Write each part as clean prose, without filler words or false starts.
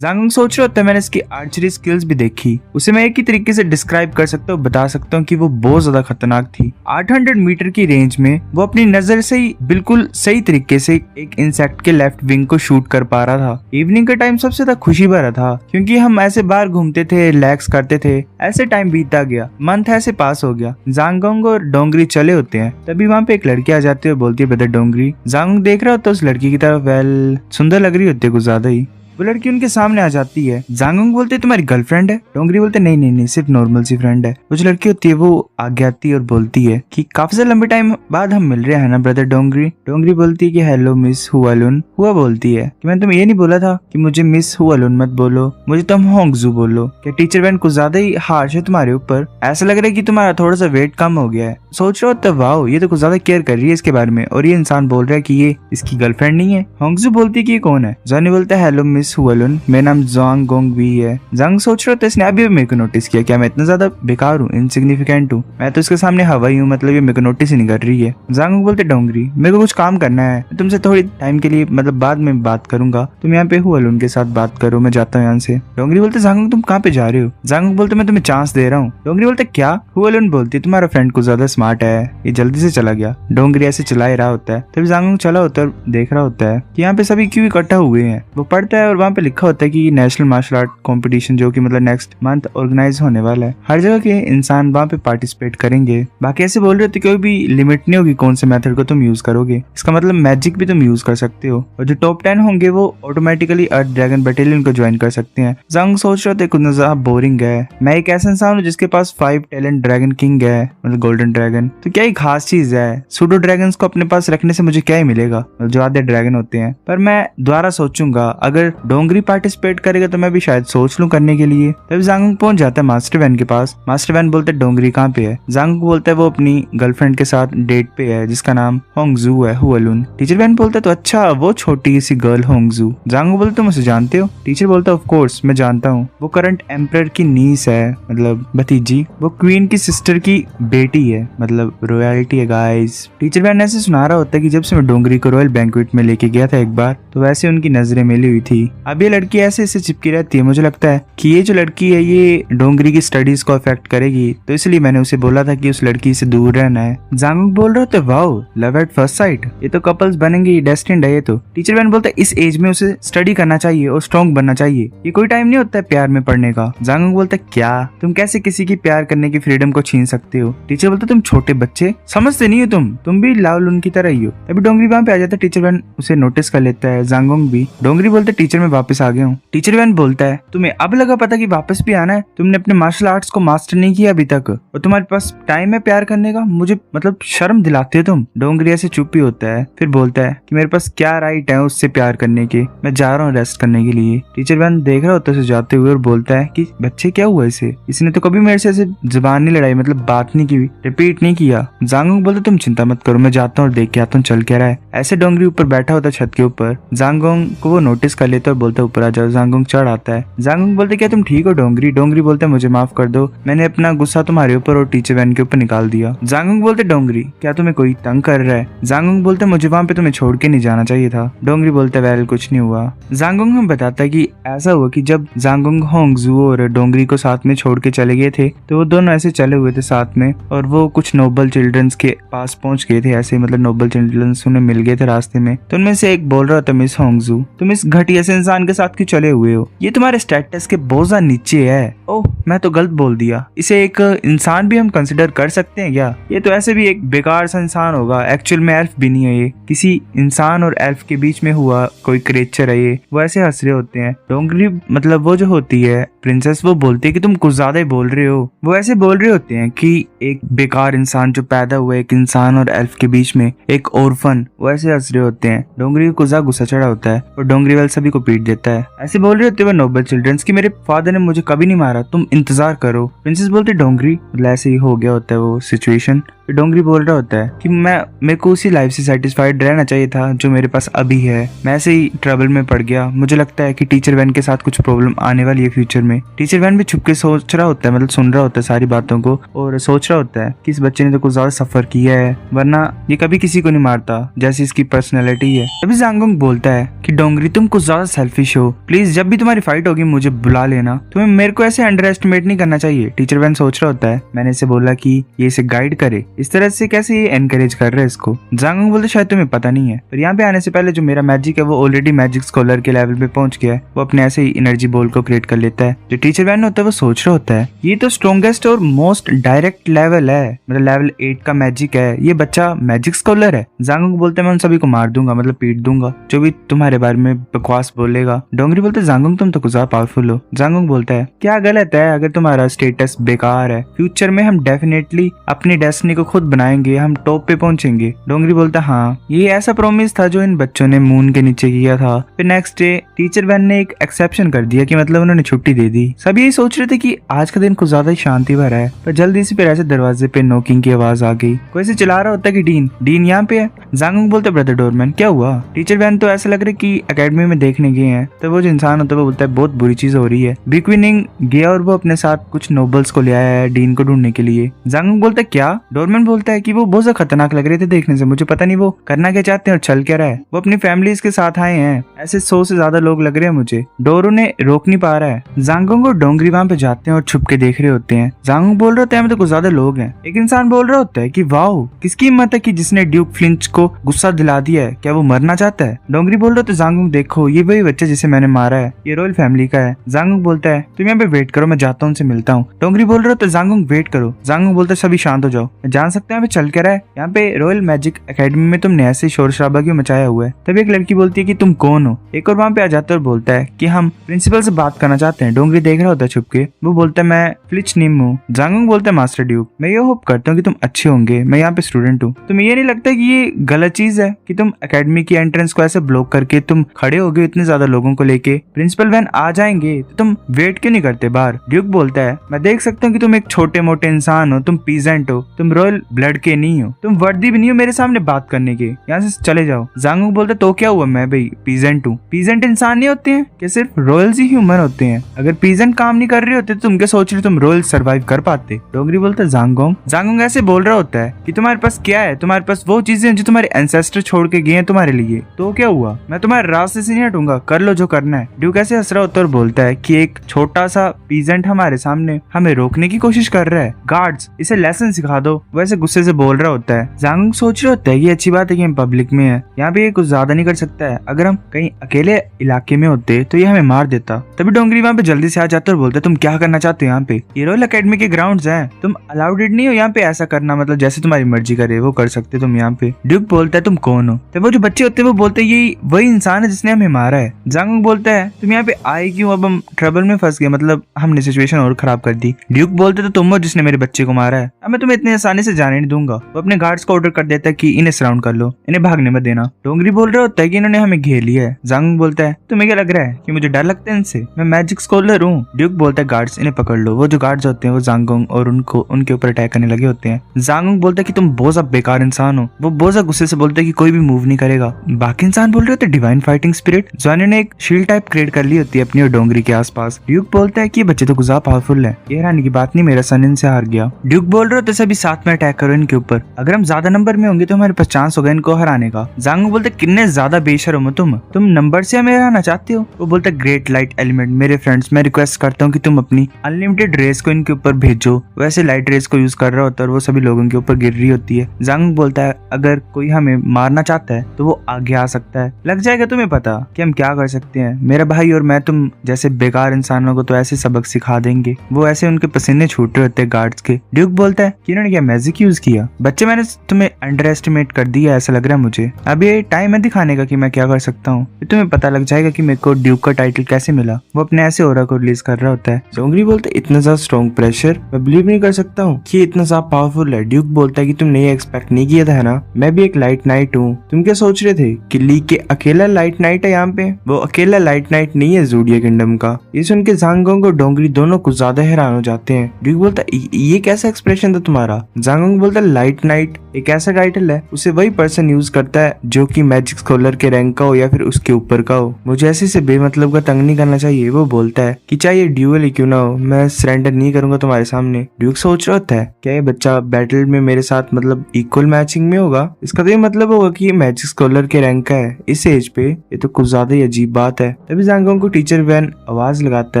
जांगुंग सोच रहा होता है मैंने इसकी आर्चरी स्किल्स भी देखी, उसे मैं एक ही तरीके से डिस्क्राइब कर सकता हूँ, बता सकता हूँ कि वो बहुत ज्यादा खतरनाक थी। 800 मीटर की रेंज में वो अपनी नजर से ही बिल्कुल सही तरीके से एक इंसेक्ट के लेफ्ट विंग को शूट कर पा रहा था। इवनिंग का टाइम सबसे ज्यादा खुशी भरा था क्योंकि हम ऐसे बाहर घूमते थे, रिलैक्स करते थे, ऐसे टाइम बीतता गया, मंथ ऐसे पास हो गया। जांगुंग और डोंगरी चले होते हैं, तभी वहाँ पे एक लड़की आ जाती है, बोलती है ब्रदर डोंगरी। जांगुंग देख रहा होता है उस लड़की की तरफ, वेल सुंदर लग रही होती है कुछ ज्यादा ही। वो लड़की उनके सामने आ जाती है। जांगुंग बोलते तुम्हारी गर्लफ्रेंड है? डोंगरी बोलते नहीं नहीं नहीं, सिर्फ नॉर्मल सी फ्रेंड है। वो जो लड़की होती है वो आगे आती है और बोलती है कि काफी से लंबे टाइम बाद हम मिल रहे हैं ना ब्रदर डोंगरी। डोंगरी बोलती है कि हेलो मिस हुआलुन। हुआ बोलती है कि मैंने तुम्हें ये नहीं बोला था कि मुझे मिस हुआलुन मत बोलो, मुझे तुम होंगजू बोलो। क्या टीचर बहन कुछ ज्यादा ही हार्श है तुम्हारे ऊपर? ऐसा लग रहा है कि तुम्हारा थोड़ा सा वेट कम हो गया है। सोच रहा हो वाओ ये तो कुछ ज्यादा केयर कर रही है इसके बारे में, और ये इंसान बोल रहा है कि ये इसकी गर्लफ्रेंड नहीं है। होंगजू बोलती है कि ये कौन है? जॉनी बोलता है हेलो मिस हुआलुन, नाम जांगुंग भी है। जांग सोच रहा था इसने अभी मेरे को नोटिस किया, क्या मैं इतना ज्यादा बेकार हूँ, इनसिग्निफिकेंट हूँ, मैं तो इसके सामने हवाई हूँ, मतलब ये मेरे को नोटिस ही नहीं कर रही है। जांगुंग बोलते डोंगरी मेरे को कुछ काम करना है, तुमसे थोड़ी टाइम के लिए मतलब बाद में बात करूंगा, तुम यहाँ पे हुआलुन के साथ बात करो, मैं जाता हूँ यहाँ से। डोंगरी बोलते जांगुंग तुम कहाँ पे जा रहे हो? जांगुंग बोलते मैं तुम्हें चांस दे रहा हूँ। डोंगरी बोलते क्या? हुआलुन बोलती तुम्हारा फ्रेंड कुछ ज्यादा स्मार्ट है, ये जल्दी से चला गया। डोंगरी ऐसे चला ही रहा होता है, तभी जांगुंग चला होता है, देख रहा होता है कि यहाँ पे सभी क्यों इकट्ठा हुए हैं। वो पढ़ता है और वहाँ पे लिखा होता है कि नेशनल मार्शल आर्ट कंपटीशन जो कि मतलब नेक्स्ट मंथ ऑर्गेनाइज होने वाला है, हर जगह के इंसान वहाँ पे पार्टिसिपेट करेंगे। बाकी ऐसे बोल रहे थे कोई भी लिमिट नहीं होगी कौन से मेथड को तुम यूज करोगे, इसका मतलब मैजिक भी तुम यूज कर सकते हो, और जो टॉप 10 होंगे वो ऑटोमेटिकली अर्थ ड्रैगन बटालियन को ज्वाइन कर सकते हैं। जंग सोच रहे थे कुछ ज्यादा बोरिंग है, मैं एक ऐसा इंसान हूँ जिसके पास 5 टैलेंट ड्रैगन किंग है, मतलब गोल्डन ड्रैगन, तो क्या ही खास चीज है, सूडो ड्रैगन्स को अपने पास रखने से मुझे क्या ही मिलेगा, जो आधे ड्रैगन होते हैं। पर मैं दोबारा सोचूंगा, अगर डोंगरी पार्टिसिपेट करेगा तो मैं भी शायद सोच लूं करने के लिए। तभी जांगुंग पहुंच जाता है मास्टर वैन के पास। मास्टर वैन बोलते डोंगरी कहाँ पे है? जांगुंग बोलता है वो अपनी गर्लफ्रेंड के साथ डेट पे है जिसका नाम होंगजू है, हुआलुन। टीचर वैन बोलता है तो अच्छा वो छोटी सी गर्ल होंगजू। जांगुंग बोलते तुम उसे जानते हो? टीचर बोलता है ऑफ कोर्स मैं जानता हूँ, वो करंट एम्परर की नीस है, मतलब भतीजी, वो क्वीन की सिस्टर की बेटी है, मतलब रॉयल्टी है गाइस। टीचर वैन ऐसे सुना रहा होता है कि जब से मैं डोंगरी को रॉयल बैंक्वेट में लेके गया था एक बार, तो वैसे उनकी नजरें मिली हुई थी। अब ये लड़की ऐसे इसे चिपकी रहती है, मुझे लगता है कि ये जो लड़की है ये डोंगरी की स्टडीज को अफेक्ट करेगी, तो इसलिए मैंने उसे बोला था कि उस लड़की से दूर रहना है। जांगुंग बोल रहा था wow love at first sight, ये तो कपल्स बनेंगे, ये डेस्टिन्ड है ये तो। टीचर वैन बोलता है इस एज में उसे स्टडी करना चाहिए और स्ट्रॉन्ग बनना चाहिए, ये कोई टाइम नहीं होता है प्यार में पड़ने का। जांगुंग बोलता है क्या तुम कैसे किसी की प्यार करने की फ्रीडम को छीन सकते हो? टीचर बोलता तुम छोटे बच्चे समझते नहीं हो, तुम भी लाओलुन की तरह ही हो। अभी डोंगरी वहाँ पे आ जाता है, टीचर वैन उसे नोटिस कर लेता है, जांगुंग भी। डोंगरी बोलते टीचर मैं वापस आ गया हूँ। टीचर वैन बोलता है तुम्हें अब लगा पता कि वापस भी आना है, तुमने अपने मार्शल आर्ट्स को मास्टर नहीं किया अभी तक, और तुम्हारे पास टाइम है प्यार करने का, मुझे मतलब शर्म दिलाते हो तुम। डोंगरी ऐसे चुप ही होता है, फिर बोलता है कि मेरे पास क्या राइट है उससे प्यार करने के, मैं जा रहा हूँ रेस्ट करने के लिए। टीचर वैन देख रहा होता है उसे जाते हुए और बोलता है कि बच्चे क्या हुआ इसे, इसने तो कभी मेरे से ऐसे जुबान नहीं लड़ाई, मतलब बात नहीं की, रिपीट नहीं किया। जांगुंग बोलता तुम चिंता मत करो, मैं जाता हूँ और देख के आता हूँ चल क्या रहा है। ऐसे डोंगरी ऊपर बैठा होता छत के ऊपर, जांगुंग को वो नोटिस कर लेता है और बोलता ऊपर आ जाओ। जांगुंग चढ़ आता है। जांगुंग बोलते क्या तुम ठीक हो डोंगरी? डोंगरी बोलते मुझे माफ कर दो, मैंने अपना गुस्सा तुम्हारे ऊपर और टीचर वैन के ऊपर निकाल दिया। जांगुंग बोलते डोंगरी क्या तुम्हें कोई तंग कर रहा है? जांगुंग बोलते मुझे वहाँ पे तुम्हें छोड़ के नहीं जाना चाहिए था। डोंगरी बोलते वेल कुछ नहीं हुआ। जांगुंग हम बताता है कि ऐसा हुआ कि जब जांगुंग होंगजू और डोंगरी को साथ में छोड़ के चले गए थे, तो वो दोनों ऐसे चले हुए थे साथ में, और वो कुछ नोबल चिल्ड्रंस के पास पहुंच गए थे, ऐसे मतलब नोबल चिल्ड्रंस उन्हें मिल गए थे रास्ते में। तो उनमें से एक बोल रहा था मिस होंगजू तुम इस घटिया से इंसान के साथ क्यों चले हुए हो, ये तुम्हारे स्टेटस के बहुत ज्यादा नीचे है। ओह मैं तो गलत बोल दिया, इसे एक इंसान भी हम कंसिडर कर सकते हैं क्या? ये तो ऐसे भी एक बेकार सा इंसान होगा, एक्चुअल में एल्फ भी नहीं है, ये किसी इंसान और एल्फ के बीच में हुआ कोई क्रिएचर है ये। वो ऐसे हंस रहे होते हैं। डोंगरी मतलब वो जो होती है प्रिंसेस, वो बोलती है कि तुम कुछ ज्यादा ही बोल रहे हो। वो ऐसे बोल रहे होते हैं कि एक बेकार इंसान जो पैदा हुआ एक इंसान और एल्फ के बीच में, एक ऑर्फन, वो ऐसे हंस रहे होते हैं। डोंगरी को कुछ गुस्सा चढ़ा होता है और डोंगरी वाल सभी को पीट देता है। ऐसे बोल रहे होते हैं नोबल चिल्ड्रंस की मेरे फादर ने मुझे कभी नहीं मारा, तुम इंतजार करो। प्रिंसेस बोलते डोंगरी, मतलब ऐसे ही हो गया होता है वो सिचुएशन। तो डोंगरी बोल रहा होता है कि मेरे को उसी लाइफ से सेटिस्फाइड रहना चाहिए था जो मेरे पास अभी है। मैं ऐसे ही ट्रबल में पड़ गया। मुझे लगता है कि टीचर वैन के साथ कुछ प्रॉब्लम आने वाली है फ्यूचर में। टीचर वैन भी छुप के सोच रहा होता है, मतलब सुन रहा होता है सारी बातों को और सोच रहा होता है कि इस बच्चे ने तो कुछ ज्यादा सफर किया है, वरना ये कभी किसी को नहीं मारता जैसी इसकी पर्सनैलिटी है। तभी जांगोंग बोलता है कि डोंगरी तुम कुछ ज्यादा सेल्फिश हो, प्लीज जब भी तुम्हारी फाइट होगी मुझे बुला लेना, तुम्हें मेरे को ऐसे अंडर एस्टिमेट नहीं करना चाहिए। टीचर वैन सोच रहा होता है मैंने इसे बोला कि ये इसे गाइड करे, इस तरह से कैसे ये एनकरेज कर रहा है इसको। जांगोंग बोलते शायद तुम्हें पता नहीं है, पर यहाँ पे आने से पहले जो मेरा मैजिक है वो ऑलरेडी मैजिक स्कॉलर के लेवल पे पहुंच गया है। वो अपने ऐसे ही एनर्जी बॉल को क्रिएट कर लेता है। जो टीचर वैन होता है वो सोच रहा होता है ये तो स्ट्रॉन्गेस्ट और मोस्ट डायरेक्ट लेवल है, मतलब लेवल 8 का मैजिक है, ये बच्चा मैजिक स्कॉलर है। जांगोंग बोलते मैं उन सभी को मार दूंगा, मतलब पीट दूंगा जो भी तुम्हारे बारे में बकवास बोलेगा। डोंगरी बोलते जांगोंग तुम तो कुछ ज्यादा पावरफुल हो। जांगोंग बोलता है क्या गलत है अगर तुम्हारा स्टेटस बेकार है, फ्यूचर में हम डेफिनेटली अपनी डेस्टिनी को खुद बनाएंगे, हम टॉप पे पहुंचेंगे। डोंगरी बोलता हाँ ये ऐसा प्रॉमिस था जो इन बच्चों ने मून के नीचे किया था। फिर नेक्स्ट डे टीचर वैन ने एक एक्सेप्शन कर दिया कि मतलब उन्होंने छुट्टी दे दी। सब यही सोच रहे थे कि आज का दिन कुछ ज्यादा ही शांति भरा है, पर जल्दी से फिर ऐसे दरवाजे पे नॉकिंग की आवाज आ गई। कोई ऐसे चिल्ला रहा होता है कि डीन यहाँ पे है। जांगोंग बोलते ब्रदर डोरमैन क्या हुआ। टीचर वैन तो ऐसा लग रहा है कि एकेडमी में देखने गए हैं। तो वो जो इंसान होता है वो बोलता है बहुत बुरी चीज हो रही है। बिक्विनिंग गया और वो अपने साथ कुछ नोबल्स को ले आया है डीन को ढूंढने के लिए। जांगोंग बोलता है क्या। डोरमैन बोलता है कि वो बहुत ज्यादा खतरनाक लग रहे थे देखने से, मुझे पता नहीं वो करना क्या चाहते हैं और चल क्या रहा है। वो अपनी फैमिली के साथ आए हैं, ऐसे 100 से ज्यादा लोग लग रहे हैं मुझे। डोरो ने रोक नहीं पा रहा है। जांगोंग और डोंगरी वहां पे जाते हैं और छुप के देख रहे होते हैं। जांगोंग बोल रहा होता है तो कुछ ज्यादा लोग हैं। एक इंसान बोल रहा होता है कि वाओ किसकी हिम्मत है कि जिसने ड्यूक फ्लिंच को गुस्सा दिला दिया है, क्या वो मरना चाहता है। डोंगरी बोल रहा होता है जांगोंग देखो ये वही बच्चा जिसे मैंने मारा है, ये रॉयल फैमिली का है। जांगोंग बोलता है तुम यहाँ पे वेट करो, मैं जाता हूँ उनसे मिलता हूँ। डोंगरी बोल रहा होता है जांगोंग वेट करो। जांगोंग बोलता है सभी शांत हो जाओ, मैं जान सकता है चल क्या रहा है। यहाँ पे रॉयल मैजिक एकेडमी में तुमने ऐसे शोर शराबा क्यों मचाया हुआ है। तभी एक लड़की बोलती है कि तुम कौन हो। एक और वहाँ पे आ जाता है और बोलता है कि हम प्रिंसिपल से बात करना चाहते हैं। डोंगरी देख रहा होता है छुप के। वो बोलता है मैं फ्लिच निम हूँ। जांगोंग बोलता है मास्टर ड्यूक मैं ये होप करता हूँ कि तुम अच्छे होंगे, मैं यहाँ पे स्टूडेंट हूँ। तुम्हें ये नहीं लगता कि ये गलत चीज है कि तुम एकेडमी की एंट्रेंस को ऐसे ब्लॉक करके तुम खड़े हो गए इतने ज्यादा लोगों को लेके, प्रिंसिपल वैन आ जाएंगे तो तुम वेट क्यों नहीं करते बाहर। ड्यूक बोलता है मैं देख सकता हूँ कि तुम एक छोटे मोटे इंसान हो, तुम पीजेंट हो, तुम रॉयल ब्लड के नहीं हो, तुम वर्दी भी नहीं हो मेरे सामने बात करने के, यहाँ से चले जाओ। जांगोंग बोलता तो क्या हुआ, मैं भाई पीजेंट हूँ। पीजेंट इंसान नहीं होते हैं क्या, सिर्फ रॉयल्स ही ह्यूमन होते हैं। अगर पीजेंट काम नहीं कर रहे होते तो तुम क्या सोच रहे तुम रॉयल सर्वाइव कर पाते। डोंगरी बोलता जांगोंग ऐसे बोल रहा होता है कि तुम्हारे पास क्या है, तुम्हारे पास वो चीजें जो तुम्हारे एंसेस्टर छोड़ के गए हैं तुम्हारे लिए, तो क्या हुआ, मैं तुम्हारे रास्ते से नहीं हटूंगा, कर लो जो करना है। ड्यूक ऐसे हंस रहा होता है और बोलता है कि एक छोटा सा पीजेंट हमारे सामने हमें रोकने की कोशिश कर रहा है, गार्ड्स इसे लेसन सिखा दो। वैसे गुस्से से बोल रहा होता है। जांगोंग सोच रहा होता है ये अच्छी बात है कि हम पब्लिक में है, यहाँ पे ये कुछ ज्यादा नहीं कर सकता है, अगर हम कहीं अकेले इलाके में होते तो ये हमें मार देता। तभी डोंगरी वहाँ पे जल्दी से आ जाता है और बोलता है तुम क्या करना चाहते हो यहाँ पे, ये रॉयल एकेडमी के ग्राउंड्स हैं, तुम अलाउडेड नहीं हो यहाँ पे ऐसा करना, मतलब जैसे तुम्हारी मर्जी करे वो कर सकते तुम यहाँ पे। ड्यूक बोलता है तुम कौन हो। तो वो जो बच्चे होते हैं वो बोलते हैं ये वही इंसान है जिसने हमें मारा है। जांगोंग बोलता है तुम यहाँ पे आए क्यों, अब हम ट्रबल में फंस गए, मतलब हमने सिचुएशन और खराब कर दी। ड्यूक बोलते तो तुम हो जिसने मेरे बच्चे को मारा है, अब मैं तुम्हें इतनी आसानी से जाने नहीं दूंगा। वो अपने गार्ड्स को ऑर्डर कर देता है कि इन्हें सराउंड कर लो, इन्हें भागने मत देना। डोंगरी बोल रहा होता है कि इन्होंने हमें घेर लिया है। जांगोंग बोलता है तुम्हें क्या लग रहा है कि मुझे डर लगता है इनसे, मैं मैजिक स्कॉलर हूँ। ड्यूक बोलता है गार्ड्स इन्हें पकड़ लो। वो जो गार्ड्स होते हैं वो जांगोंग और उनके ऊपर अटैक करने लगे होते हैं। जांगोंग बोलता है कि तुम बहुत ज्यादा बेकार इंसान हो। वो बहुत ज्यादा गुस्से से बोलता है कि कोई भी मूव नहीं करेगा। बाकी इंसान बोल रहे होते हैं डिवाइन फाइटिंग स्पिरिट, जोनी ने एक शील्ड टाइप क्रिएट कर ली होती है अपनी और डोंगरी के आसपास। ड्यूक बोलता है कि ये बच्चे तो गुजार पावरफुल है, ये हैरानी की बात नहीं, मेरा सन इनसे हार गया। ड्यूक बोल रहे होते सभी साथ में अटैक करो इनके ऊपर, अगर हम ज्यादा नंबर में होंगे तो हमारे पास चांस होगा इनको हराने का। जांगोंग बोलते कितने ज्यादा बेशर्म हो तुम नंबर से हमें हराना चाहते हो। वो बोलता ग्रेट लाइट एलिमेंट मेरे फ्रेंड्स मैं रिक्वेस्ट करता हूँ कि तुम अपनी अनलिमिटेड रेस को इनके ऊपर भेजो। वैसे लाइट रेस को यूज कर रहा होता है और वो सभी लोगों के ऊपर गिर रही होती है। जांगोंग बोलता है अगर कोई हमें मारना चाहता है तो वो आगे आ सकता है, लग जाएगा तुम्हें पता कि हम क्या कर सकते हैं। मेरा भाई और मैं तुम जैसे बेकार इंसानों को तो ऐसे सबक सिखा देंगे। वो ऐसे उनके पसीने छूट रहे होते हैं गार्ड्स के। ड्यूक बोलता है कि इन्होंने क्या मैजिक यूज किया, बच्चे मैंने तुम्हें अंडर एस्टिमेट कर दिया ऐसा लग रहा है मुझे, अब ये टाइम है दिखाने का कि मैं क्या कर सकता हूँ, तुम्हें पता लग जाएगा कि मेरे को ड्यूक का टाइटल कैसे मिला। वो अपने ऐसे ओरा को रिलीज कर रहा होता है। डोंगरी बोलता है इतना ज्यादा स्ट्रॉन्ग प्रेशर, मैं बिलीव नहीं कर सकता हूँ कि इतना ज्यादा पावरफुल है। ड्यूक बोलता है कि तुमने ये एक्सपेक्ट नहीं किया था ना, मैं भी एक एक लाइट नाइट हूँ। तुम क्या सोच रहे थे कि ली के अकेला लाइट नाइट है यहाँ पे? वो अकेला लाइट नाइट नहीं है ज़ोडिया किंगडम का। ये सुन के ज़ांगोंग और डोंगरी दोनों कुछ ज्यादा हैरान हो जाते हैं। ड्यूक बोलता ये कैसा एक्सप्रेशन था तुम्हारा? ज़ांगोंग बोलता लाइट नाइट एक ऐसा टाइटल है, उसे वही पर्सन यूज करता है जो कि मैजिक स्कॉलर के रैंक का हो या फिर उसके ऊपर का हो। मुझे ऐसे से बेमतलब का तंग नहीं करना चाहिए। वो बोलता है कि चाहे ड्यूअल ही क्यों ना हो, मैं सरेंडर नहीं करूंगा तुम्हारे सामने। ड्यूक सोच रहा होता है क्या ये बच्चा बैटल में मेरे साथ मतलब इक्वल मैचिंग में होगा? इसका तो ये मतलब होगा कि ये मैजिक स्कॉलर के रैंक का है इस एज पे। ये तो कुछ ज्यादा ही अजीब बात है। तभी ज़ांगोंग को टीचर वैन आवाज लगाता